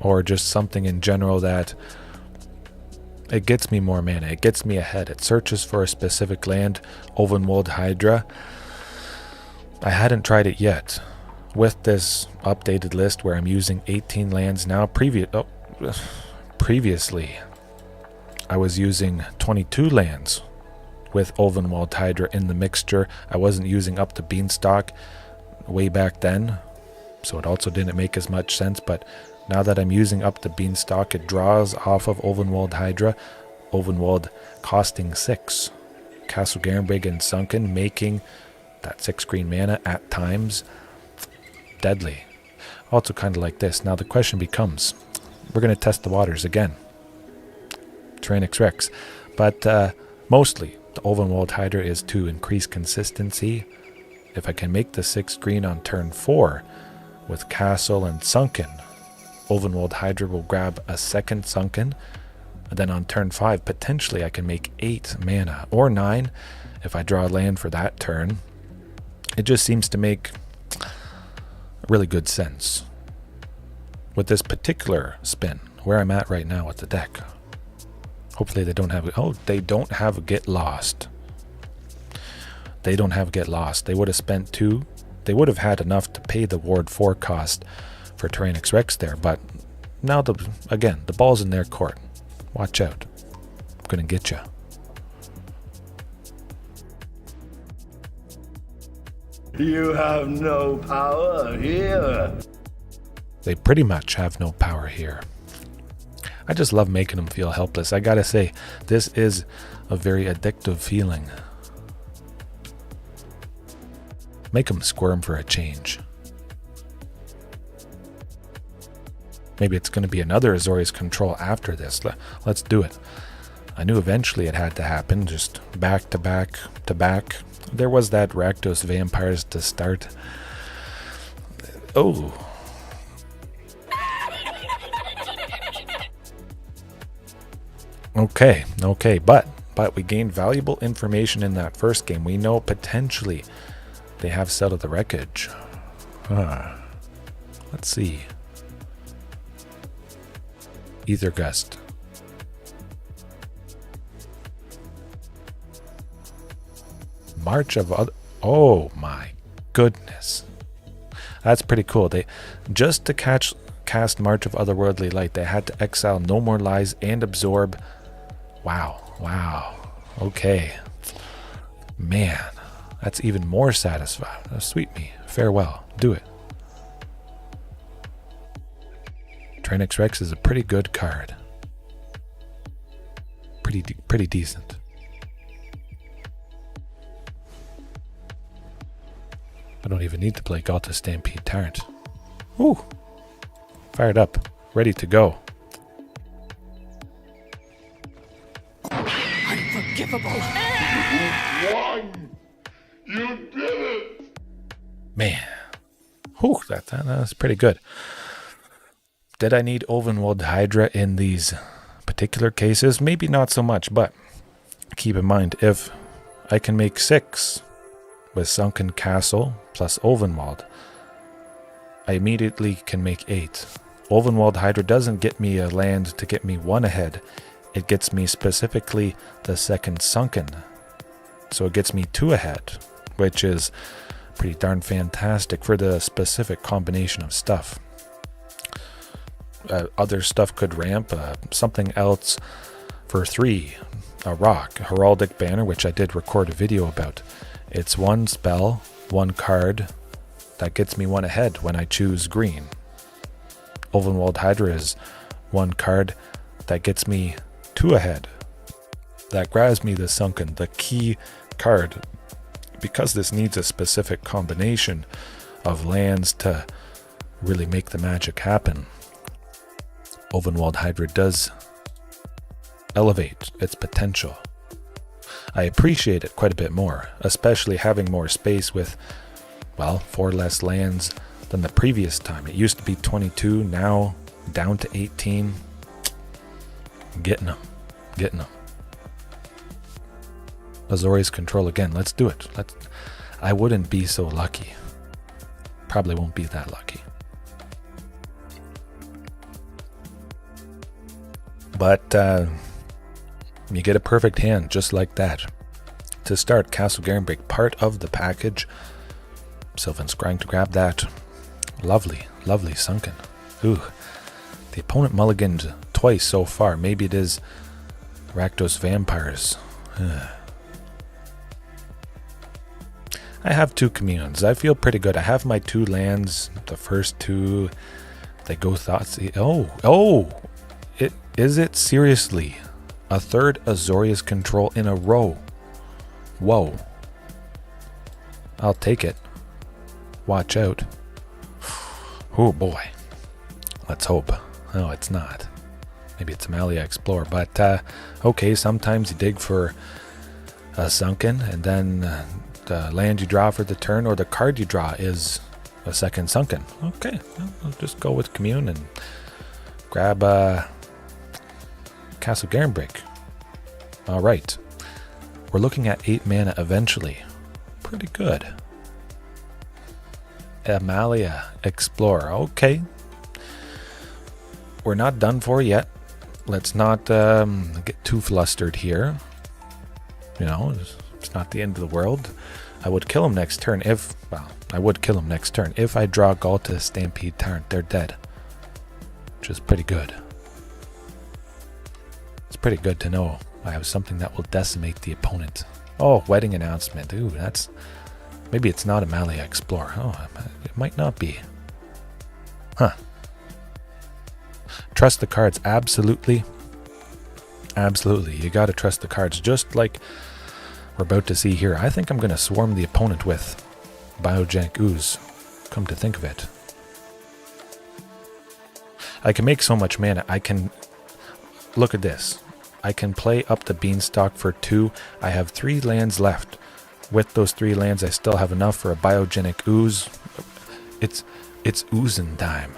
or just something in general that it gets me more mana, it gets me ahead, it searches for a specific land. Ulvenwald Hydra, I hadn't tried it yet. With this updated list where I'm using 18 lands now, previously I was using 22 lands with Ulvenwald Hydra in the mixture. I wasn't using Up the Beanstalk way back then, so it also didn't make as much sense, but now that I'm using Up the Beanstalk, it draws off of Ulvenwald Hydra. Ulvenwald costing 6. Castle Garenbrig and Sunken, making that 6 green mana at times deadly. Also kind of like this. Now the question becomes, we're going to test the waters again. Tyrranax Rex. But mostly, the Ulvenwald Hydra is to increase consistency. If I can make the 6 green on turn 4 with Castle and Sunken, Ulvenwald Hydra will grab a second Sunken, And then on turn 5, potentially I can make 8 mana, or 9 if I draw a land for that turn. It just seems to make really good sense with this particular spin, where I'm at right now with the deck. Hopefully they don't have... Oh, they don't have Get Lost. They don't have Get Lost. They would have spent 2. They would have had enough to pay the Ward 4 cost for Tyrranax Rex there, but now, again, the ball's in their court. Watch out. I'm going to get you. You have no power here. They pretty much have no power here. I just love making them feel helpless. I gotta say, this is a very addictive feeling. Make them squirm for a change. Maybe it's going to be another Azorius control after this. Let's do it. I knew eventually it had to happen, just back to back to back. There was that Rakdos Vampires to start. Oh. Okay, but we gained valuable information in that first game. We know potentially they have settled the wreckage. Let's see. Ether Gust. March of Other... Oh my goodness. That's pretty cool. They just to cast March of Otherworldly Light, they had to exile No More Lies and absorb. Wow. Okay. Man, that's even more satisfying. Sweet me. Farewell. Do it. Tyrranax Rex is a pretty good card. Pretty decent. I don't even need to play Ghalta Stampede Tyrant. Woo! Fired up. Ready to go. Unforgivable. You won! You did it! Man. Whew, that's pretty good. Did I need Ulvenwald Hydra in these particular cases? Maybe not so much, but keep in mind, if I can make 6 with Sunken Castle plus Ulvenwald, I immediately can make 8. Ulvenwald Hydra doesn't get me a land to get me 1 ahead. It gets me specifically the second Sunken. So it gets me 2 ahead, which is pretty darn fantastic for the specific combination of stuff. Other stuff could ramp. Something else for 3. A rock. Heraldic Banner, which I did record a video about. It's 1 spell, 1 card that gets me 1 ahead when I choose green. Ulvenwald Hydra is 1 card that gets me 2 ahead. That grabs me the Sunken, the key card. Because this needs a specific combination of lands to really make the magic happen, Ulvenwald Hydra does elevate its potential. I appreciate it quite a bit more, especially having more space with, well, 4 less lands than the previous time. It used to be 22, now down to 18. Getting them. Azorius control again. Let's do it. I wouldn't be so lucky. Probably won't be that lucky. But you get a perfect hand just like that. To start, Castle Garenbrig, part of the package. Sylvan Scrying to grab that. Lovely Sunken. Ooh, the opponent mulliganed twice so far. Maybe it is Rakdos Vampires. I have 2 communes. I feel pretty good. I have my 2 lands. The first 2, they go thoughts. Oh! Is it seriously a 3rd Azorius control in a row? Whoa. I'll take it. Watch out. Oh boy. Let's hope. No, it's not. Maybe it's Amalia Explorer. But, okay, sometimes you dig for a Sunken, and then the land you draw for the turn or the card you draw is a second Sunken. Okay, I'll just go with Commune and grab Castle Garenbrig. Alright. We're looking at 8 mana eventually. Pretty good. Amalia Explorer. Okay. We're not done for yet. Let's not get too flustered here. You know, it's not the end of the world. I would kill him next turn if... Well, I would kill him next turn. If I draw Ghalta, Stampede Tyrant, they're dead. Which is pretty good. It's pretty good to know I have something that will decimate the opponent. Oh, wedding announcement. Ooh, that's... Maybe it's not Amalia Explorer. Oh, it might not be. Huh. Trust the cards. Absolutely. Absolutely. You gotta trust the cards. Just like we're about to see here. I think I'm gonna swarm the opponent with Biogenic Ooze. Come to think of it. I can make so much mana. I can... Look at this. I can play up the Beanstalk for 2. I have 3 lands left. With those 3 lands, I still have enough for a Biogenic Ooze. It's oozing time.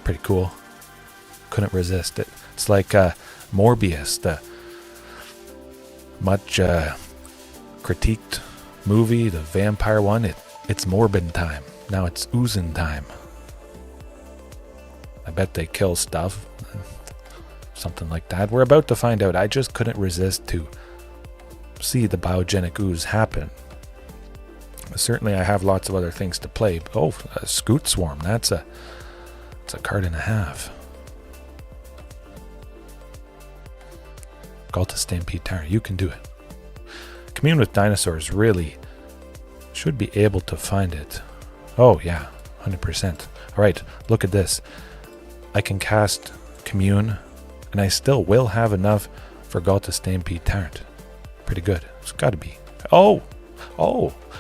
Pretty cool. Couldn't resist it. It's like Morbius, the much critiqued movie, the vampire one. It's Morbin time. Now it's oozing time. I bet they kill stuff. Something like that. We're about to find out. I just couldn't resist to see the Biogenic Ooze happen. Certainly I have lots of other things to play. Oh, a Scoot Swarm. It's a card and a half. Ghalta, Stampede Tyrant. You can do it. Commune with Dinosaurs really should be able to find it. Oh, yeah. 100%. Alright, look at this. I can cast Commune, and I still will have enough for Ghalta, Stampede Tyrant. Pretty good. It's got to be. Oh,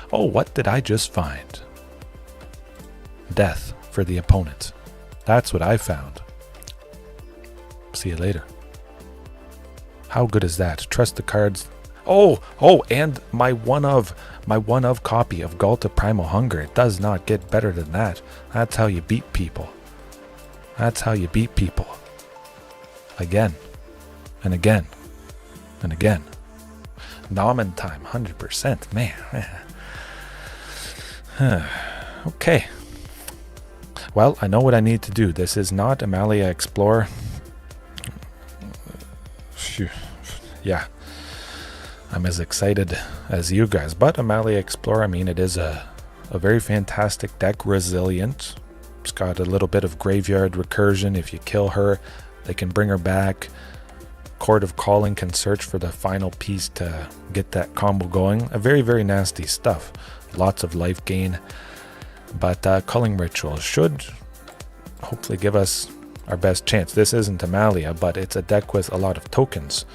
what did I just find? Death for the opponent. That's what I found. See you later. How good is that? Trust the cards. Oh, and my one of copy of Ghalta Primal Hunger. It does not get better than that. That's how you beat people. That's how you beat people. Again. And again. And again. Nomin time, 100%. Man. Okay. Well, I know what I need to do. This is not Amalia Explorer. Phew. Yeah. I'm as excited as you guys. But Amalia Explorer, I mean, it is a very fantastic deck. Resilient. It's got a little bit of graveyard recursion. If you kill her, they can bring her back. Court of Calling can search for the final piece to get that combo going. A very, very nasty stuff. Lots of life gain. But Culling Ritual should hopefully give us our best chance. This isn't Amalia, but it's a deck with a lot of tokens.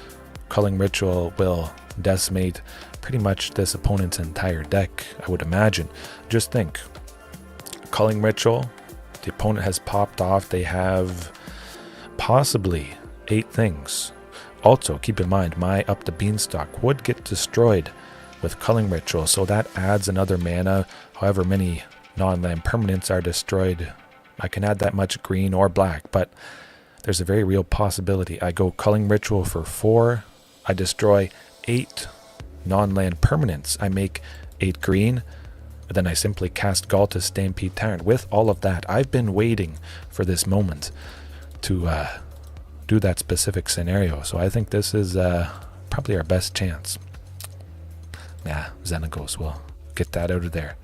Culling Ritual will decimate pretty much this opponent's entire deck, I would imagine. Just think. Culling Ritual, the opponent has popped off. They have possibly 8 things. Also, keep in mind, my Up the Beanstalk would get destroyed with Culling Ritual, so that adds another mana. However many non-land permanents are destroyed, I can add that much green or black, but there's a very real possibility. I go Culling Ritual for 4, I destroy 8 non-land permanents, I make 8 green, and then I simply cast Ghalta, Stampede Tyrant. With all of that, I've been waiting for this moment to do that specific scenario, so I think this is probably our best chance. Yeah, Xenagos will get that out of there.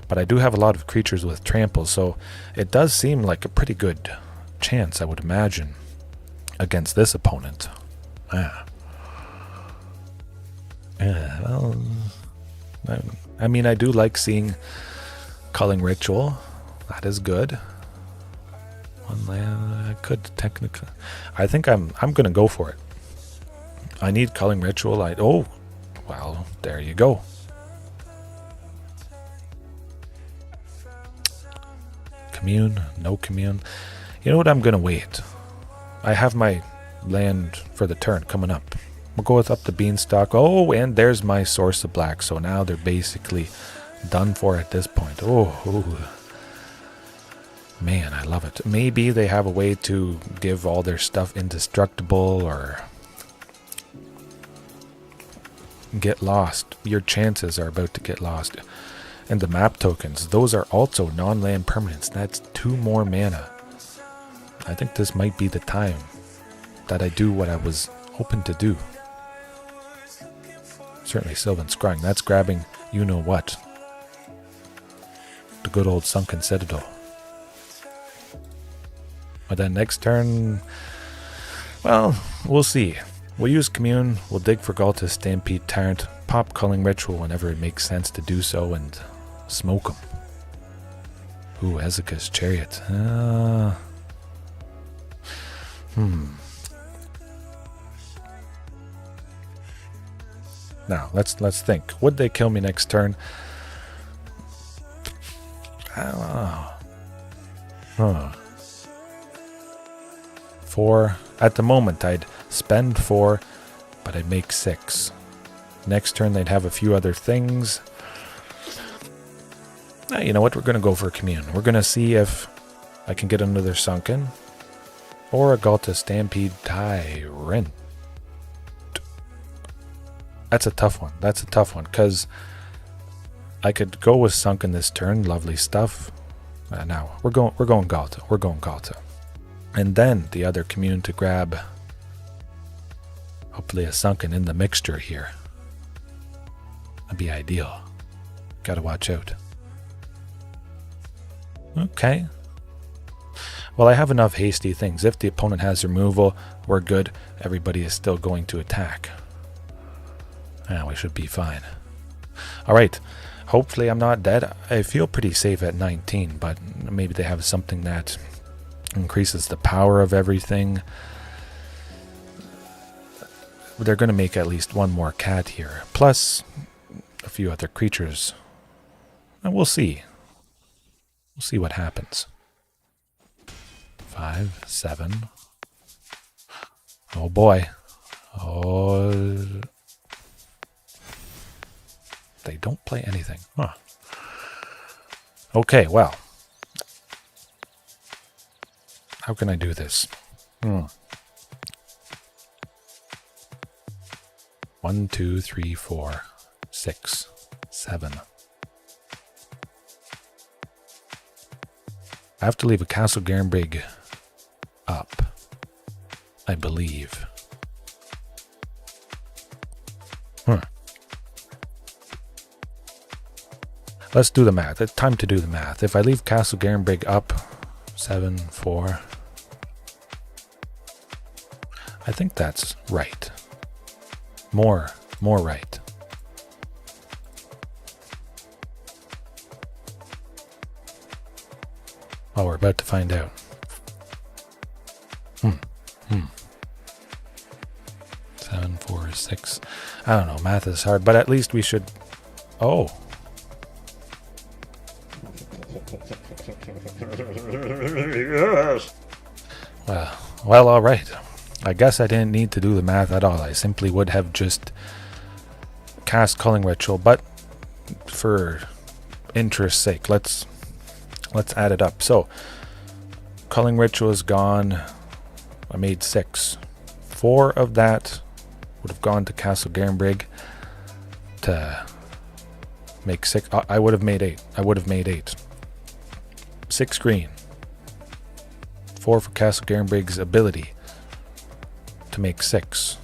But I do have a lot of creatures with trample, so it does seem like a pretty good chance, I would imagine, against this opponent. Well, I mean, I do like seeing Culling Ritual. That is good. One land, I could technically. I think I'm gonna go for it. I need Culling Ritual. Oh, well, there you go. Commune, no Commune. You know what? I'm gonna wait. I have my land for the turn coming up. We'll go with Up the Beanstalk. Oh, and there's my source of black. So now they're basically done for at this point. Oh. Man, I love it. Maybe they have a way to give all their stuff indestructible or get lost. Your chances are about to get lost. And the map tokens, those are also non-land permanents. That's 2 more mana. I think this might be the time that I do what I was hoping to do. Certainly Sylvan Scrying. That's grabbing you-know-what. The good old Sunken Citadel. But then next turn, well, we'll see. We'll use Commune, we'll dig for Ghalta's Stampede Tyrant, pop Culling Ritual whenever it makes sense to do so, and smoke him. Ooh, Xenagos Chariot. Now, let's think. Would they kill me next turn? I don't know. 4. At the moment, I'd spend 4, but I'd make 6. Next turn, they'd have a few other things. You know what? We're going to go for a Commune. We're going to see if I can get another Sunken or a Ghalta Stampede Tyrant. That's a tough one. That's a tough one because I could go with Sunken this turn. Lovely stuff. Now we're going Ghalta. We're going Ghalta. And then the other Commune to grab, hopefully a Sunken in the mixture here. That'd be ideal. Gotta watch out. Okay. Well, I have enough hasty things. If the opponent has removal, we're good. Everybody is still going to attack. We should be fine. Alright. Hopefully I'm not dead. I feel pretty safe at 19, but maybe they have something that increases the power of everything. They're going to make at least one more cat here, plus a few other creatures. And we'll see. We'll see what happens. 5, 7. Oh boy. Oh. They don't play anything. Huh. Okay, well. How can I do this? 1, 2, 3, 4, 6, 7. I have to leave a Castle Garenbrig up, I believe. Let's do the math. It's time to do the math. If I leave Castle Garenbrig up, 7, 4. I think that's right. More right. Oh, we're about to find out. 7, 4, 6. I don't know, math is hard, but at least we should... Oh. Yes. Well, all right. I guess I didn't need to do the math at all. I simply would have just cast Culling Ritual, but for interest's sake, let's add it up. So, Culling Ritual is gone. I made 6. 4 of that would have gone to Castle Garenbrig to make 6. I would have made 8. 6 green. 4 for Castle Garenbrig's ability to make 6.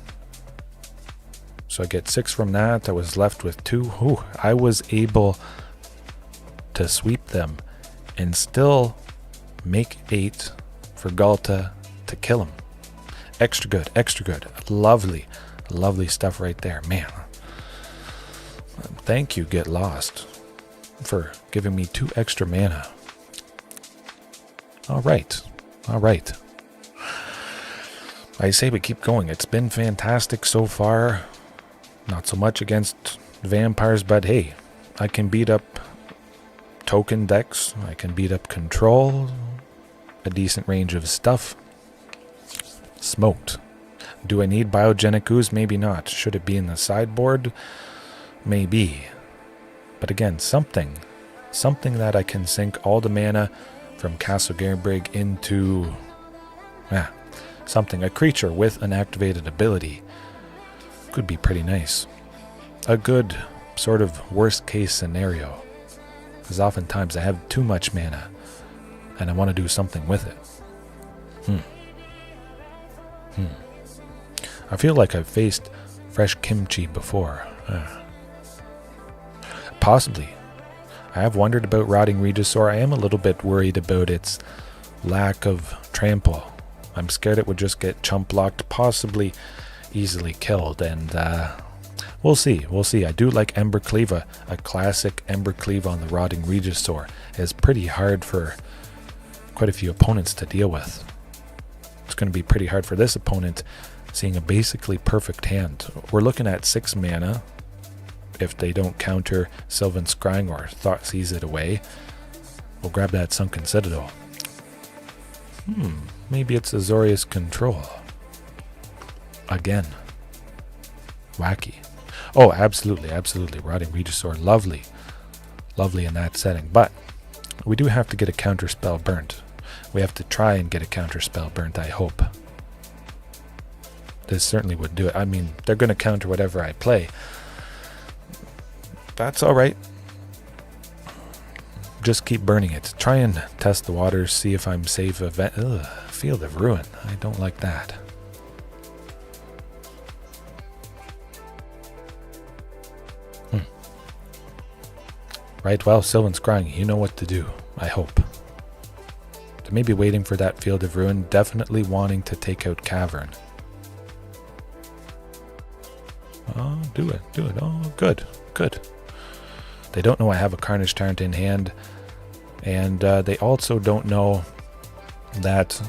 So I get 6 from that. I was left with 2. Ooh, I was able to sweep them and still make 8 for Ghalta to kill him. Extra good, extra good. Lovely, lovely stuff right there. Man, thank you, Get Lost, for giving me 2 extra mana. All right. I say we keep going. It's been fantastic so far. Not so much against vampires, but hey, I can beat up token decks. I can beat up control. A decent range of stuff. Smoked. Do I need biogenic ooze? Maybe not. Should it be in the sideboard? Maybe. But again, something that I can sink all the mana from Castle Garenbrig into something, a creature with an activated ability. Could be pretty nice. A good sort of worst case scenario. Because oftentimes I have too much mana and I want to do something with it. I feel like I've faced fresh kimchi before. Possibly. I have wondered about rotting Regisaur. I am a little bit worried about its lack of trample. I'm scared it would just get chump blocked, possibly easily killed, and we'll see. We'll see. I do like Embercleave. A classic Embercleave on the rotting Regisaur is pretty hard for quite a few opponents to deal with. It's going to be pretty hard for this opponent, seeing a basically perfect hand. We're looking at 6 mana. If they don't counter Sylvan Scrying or Thought Seize it away, we'll grab that Sunken Citadel. Maybe it's Azorius control. Again. Wacky. Oh, absolutely, absolutely. Rotting Regisaur, lovely. Lovely in that setting. But we do have to get a counterspell burnt. We have to try and get a counterspell burnt, I hope. This certainly would do it. I mean, they're going to counter whatever I play. That's alright. Just keep burning it. Try and test the waters, see if I'm safe. Field of Ruin. I don't like that. Right, well, Sylvan Scrying, you know what to do, I hope. So maybe waiting for that Field of Ruin, definitely wanting to take out Cavern. Oh, do it. Oh, good. They don't know I have a Carnage Tyrant in hand, and they also don't know that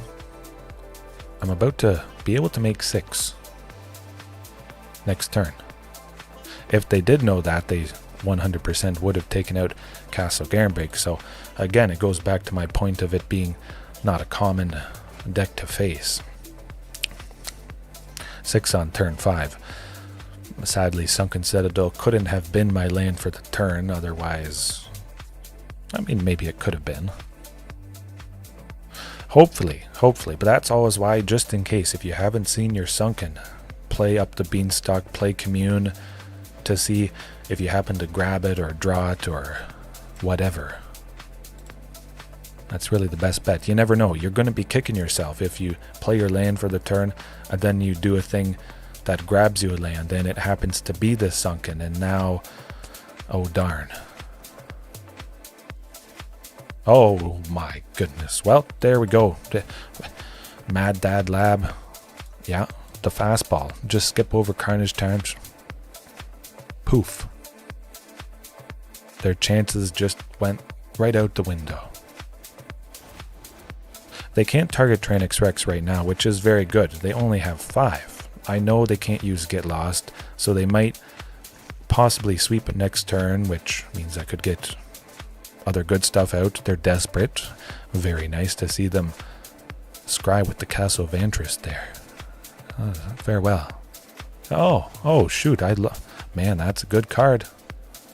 I'm about to be able to make 6 next turn. If they did know that, they 100% would have taken out Castle Garenbrig. So again, it goes back to my point of it being not a common deck to face. 6 on turn 5. Sadly, Sunken Citadel couldn't have been my land for the turn, otherwise, I mean, maybe it could have been. Hopefully, but that's always why, just in case, if you haven't seen your Sunken, play up the Beanstalk, play Commune, to see if you happen to grab it or draw it or whatever. That's really the best bet. You never know, you're going to be kicking yourself if you play your land for the turn, and then you do a thing that grabs you a land, and it happens to be the Sunken, and now, oh darn. Oh my goodness. Well, there we go. Mad Dad Lab. Yeah, the fastball. Just skip over Carnage Tyrant. Poof. Their chances just went right out the window. They can't target Tyrranax Rex right now, which is very good. They only have 5. I know they can't use Get Lost, so they might possibly sweep it next turn, which means I could get other good stuff out. They're desperate. Very nice to see them scry with the Castle Vantress there. Farewell. Oh shoot, man, that's a good card.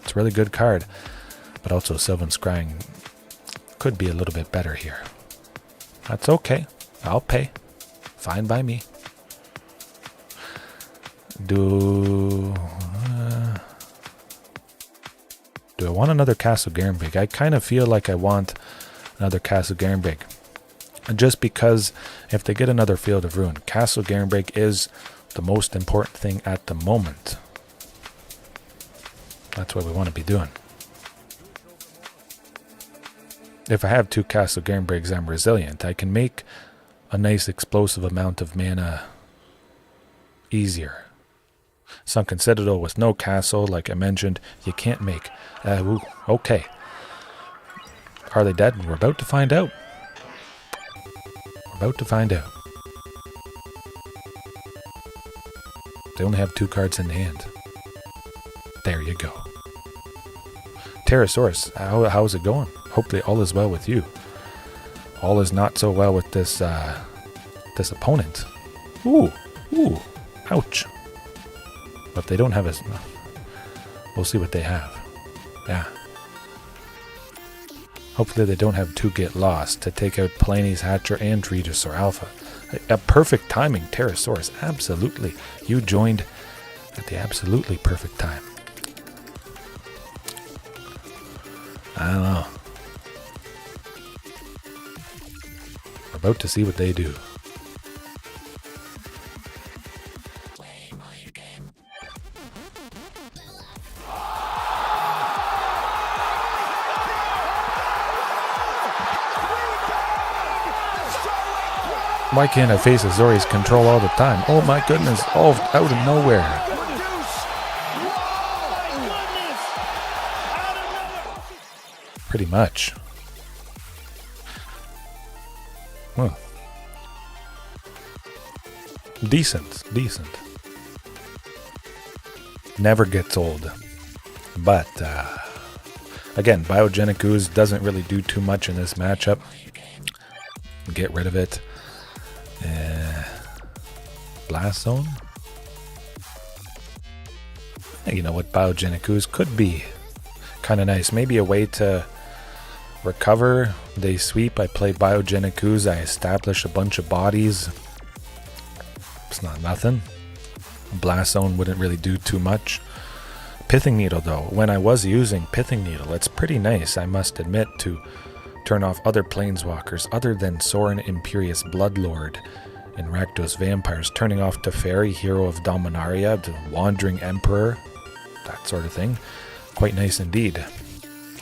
It's a really good card. But also Sylvan Scrying could be a little bit better here. That's okay. I'll pay. Fine by me. Do I want another Castle Garenbrig? I kind of feel like I want another Castle Garenbrig. Just because if they get another Field of Ruin, Castle Garenbrig is the most important thing at the moment. That's what we want to be doing. If I have 2 Castle Garenbrigs, I'm resilient. I can make a nice explosive amount of mana easier. Sunken Citadel with no castle, like I mentioned, you can't make. Okay. Are they dead? We're about to find out. They only have 2 cards in hand. There you go. Pterosaurus, how's it going? Hopefully all is well with you. All is not so well with this this opponent. Ooh, ouch. But if they don't have we'll see what they have. Yeah. Hopefully they don't have two get lost to take out Palani's Hatcher and Regisaur Alpha. A perfect timing, Pterosaurus. Absolutely. You joined at the absolutely perfect time. I don't know. We're about to see what they do. Why can't I face Azorius control all the time? Oh my goodness. Oh, out of nowhere. Pretty much. Well. Decent. Never gets old. But, again, Biogenic Ooze doesn't really do too much in this matchup. Get rid of it. Blast Zone? You know what, Biogenic Ooze could be kind of nice. Maybe a way to recover. They sweep, I play Biogenic Ooze, I establish a bunch of bodies. It's not nothing. Blast Zone wouldn't really do too much. Pithing Needle though, when I was using Pithing Needle, it's pretty nice, I must admit, to turn off other planeswalkers other than Sorin Imperious Bloodlord and Rakdos Vampires, turning off Teferi, Hero of Dominaria, the Wandering Emperor, that sort of thing. Quite nice indeed.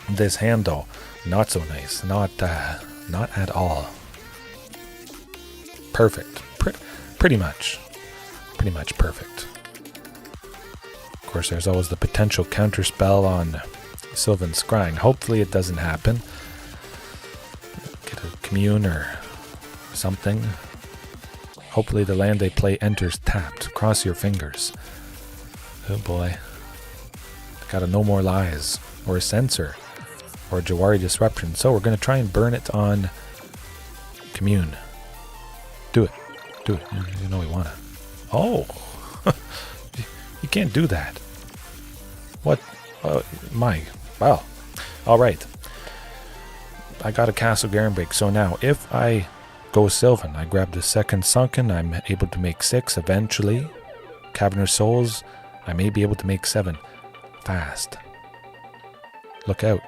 This hand though, not so nice. Not at all. Perfect. Pretty much perfect. Of course, there's always the potential counterspell on Sylvan Scrying. Hopefully it doesn't happen. Get a Commune or something. Hopefully the land they play enters tapped. Cross your fingers. Oh boy. Gotta No More Lies. Or a Censor. Or a Jawari Disruption. So we're going to try and burn it on Commune. Do it. You know we want to. Oh! You can't do that. What? Well. Alright. I got a Castle Garenbrig. So now, if I go Sylvan, I grab the second Sunken, I'm able to make 6 eventually. Cavern of Souls, I may be able to make 7. Fast. Look out.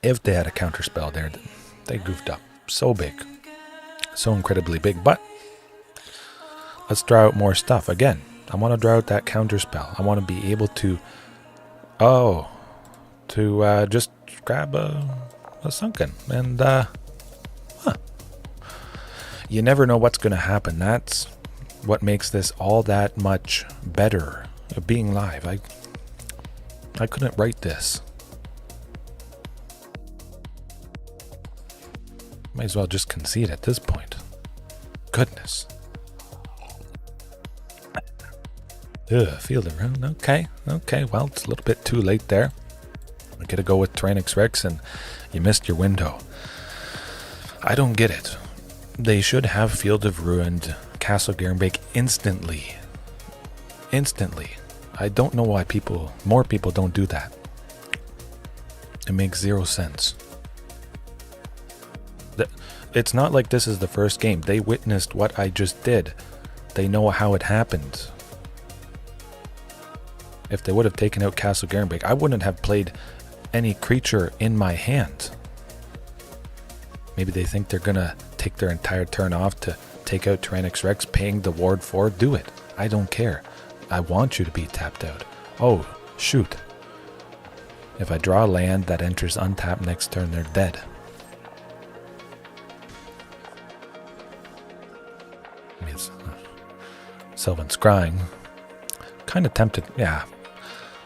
If they had a counterspell there, they goofed up. So big. So incredibly big. But let's draw out more stuff. Again, I want to draw out that counterspell. I want to be able to just grab a Sunken. And you never know what's going to happen. That's what makes this all that much better. Being live. I couldn't write this. Might as well just concede at this point. Goodness. Field of Rune. Okay, well, it's a little bit too late there. I gotta go with Tyrranax Rex, and you missed your window. I don't get it. They should have Field of Ruined Castle Garenbrig instantly. I don't know why more people don't do that. It makes 0 sense. It's not like this is the first game. They witnessed what I just did. They know how it happened. If they would have taken out Castle Garenbrig, I wouldn't have played any creature in my hand. Maybe they think they're gonna take their entire turn off to take out Tyrranax Rex, paying the ward for. Do it. I don't care. I want you to be tapped out. Oh, shoot. If I draw a land that enters untapped next turn, they're dead. Sylvan Scrying. Kind of tempted. Yeah.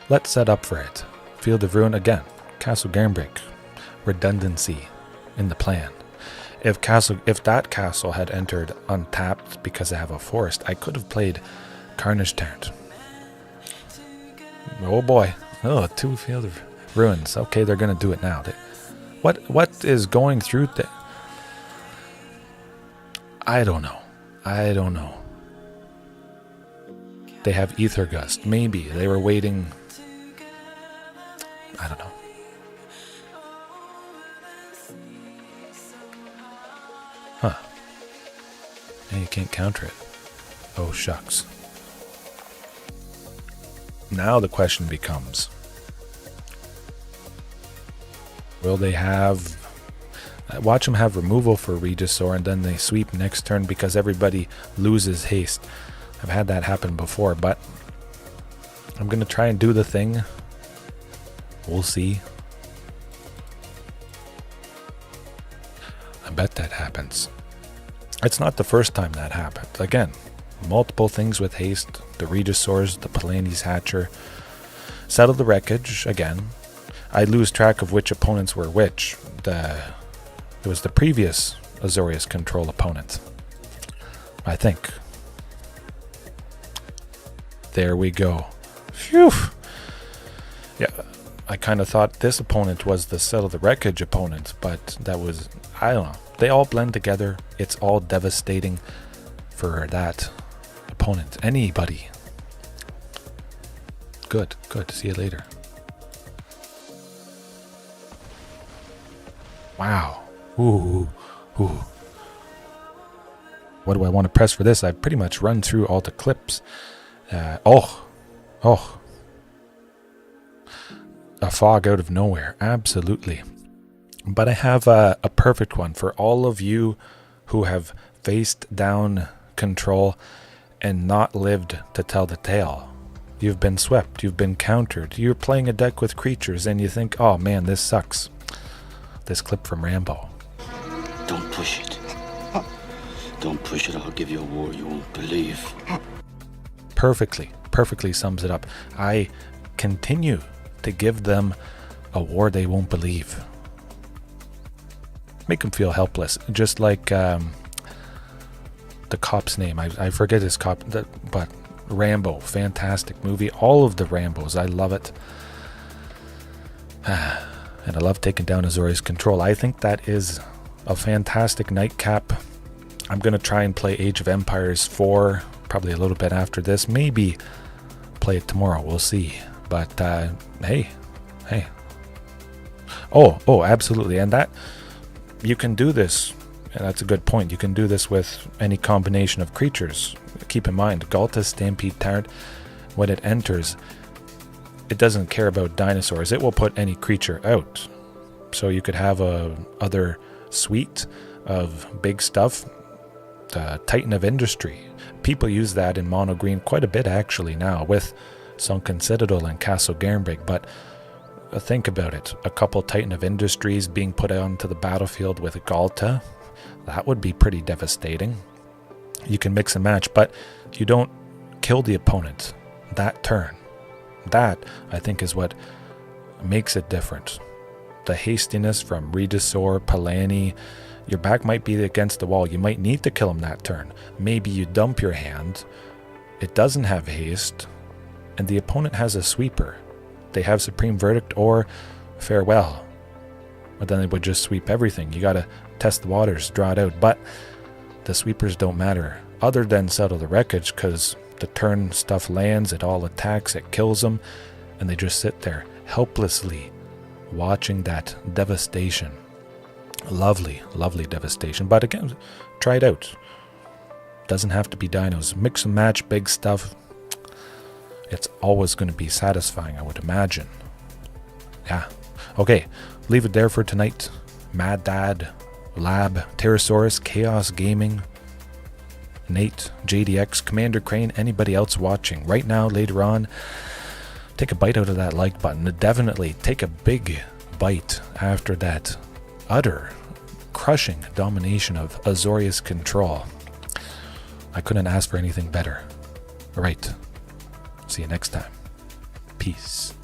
Let's set up for it. Field of Ruin again. Castle Garenbrig. Redundancy in the plan. If that castle had entered untapped because I have a forest, I could have played Carnage Tyrant. Oh boy. Oh, 2 Field of Ruins. Okay, they're going to do it now. What is going through the... I don't know. They have Ether Gust. Maybe. They were waiting... I don't know. Huh. And you can't counter it. Oh, shucks. Now the question becomes, will they have... watch them have removal for Regisaur and then they sweep next turn because everybody loses haste. I've had that happen before, but I'm going to try and do the thing. We'll see. I bet that happens. It's not the first time that happened. Again, multiple things with haste. The Regisaurs, the Palani's Hatcher. Settle the Wreckage, again. I lose track of which opponents were which. It was the previous Azorius control opponent, I think. There we go. Phew. Yeah, I kind of thought this opponent was the Settle the Wreckage opponent, but that was, I don't know. They all blend together. It's all devastating for that opponent. Anybody. Good. See you later. Wow. Ooh. What do I want to press for this? I've pretty much run through all the clips. Oh. A fog out of nowhere. Absolutely. But I have a perfect one for all of you who have faced down control and not lived to tell the tale. You've been swept. You've been countered. You're playing a deck with creatures and you think, oh man, this sucks. This clip from Rambo. Don't push it. Don't push it. I'll give you a war you won't believe. Perfectly sums it up. I continue to give them a war they won't believe. Make them feel helpless. Just like the cop's name. I forget his cop, but Rambo. Fantastic movie. All of the Rambos. I love it. And I love taking down Azorius control. I think that is a fantastic nightcap. I'm going to try and play Age of Empires 4, probably a little bit after this. Maybe play it tomorrow. We'll see. But, hey. Oh, absolutely. And that, you can do this, and that's a good point. You can do this with any combination of creatures. Keep in mind, Ghalta Stampede Tyrant, when it enters, it doesn't care about dinosaurs. It will put any creature out. So you could have a other suite of big stuff. Titan of Industry. People use that in mono green quite a bit actually now with Sunken Citadel and Castle Garenbrig. But think about it. A couple Titan of Industries being put onto the battlefield with Ghalta. That would be pretty devastating. You can mix and match, but you don't kill the opponent that turn. That, I think, is what makes it different. The hastiness from Regisaur, Palani. Your back might be against the wall. You might need to kill him that turn. Maybe you dump your hand. It doesn't have haste. And the opponent has a sweeper. They have Supreme Verdict or Farewell. But then they would just sweep everything. You got to test the waters, draw it out. But the sweepers don't matter. Other than Settle the Wreckage, because the turn stuff lands, it all attacks, it kills them, and they just sit there helplessly watching that devastation. Lovely devastation. But again, try it out. Doesn't have to be dinos. Mix and match big stuff. It's always going to be satisfying, I would imagine. Yeah. Okay, leave it there for tonight. Mad Dad, Lab, Pterosaurus, Chaos Gaming, Nate, JDX, Commander Crane, anybody else watching right now, later on, take a bite out of that like button. Definitely take a big bite after that utter crushing domination of Azorius control. I couldn't ask for anything better. All right. See you next time. Peace.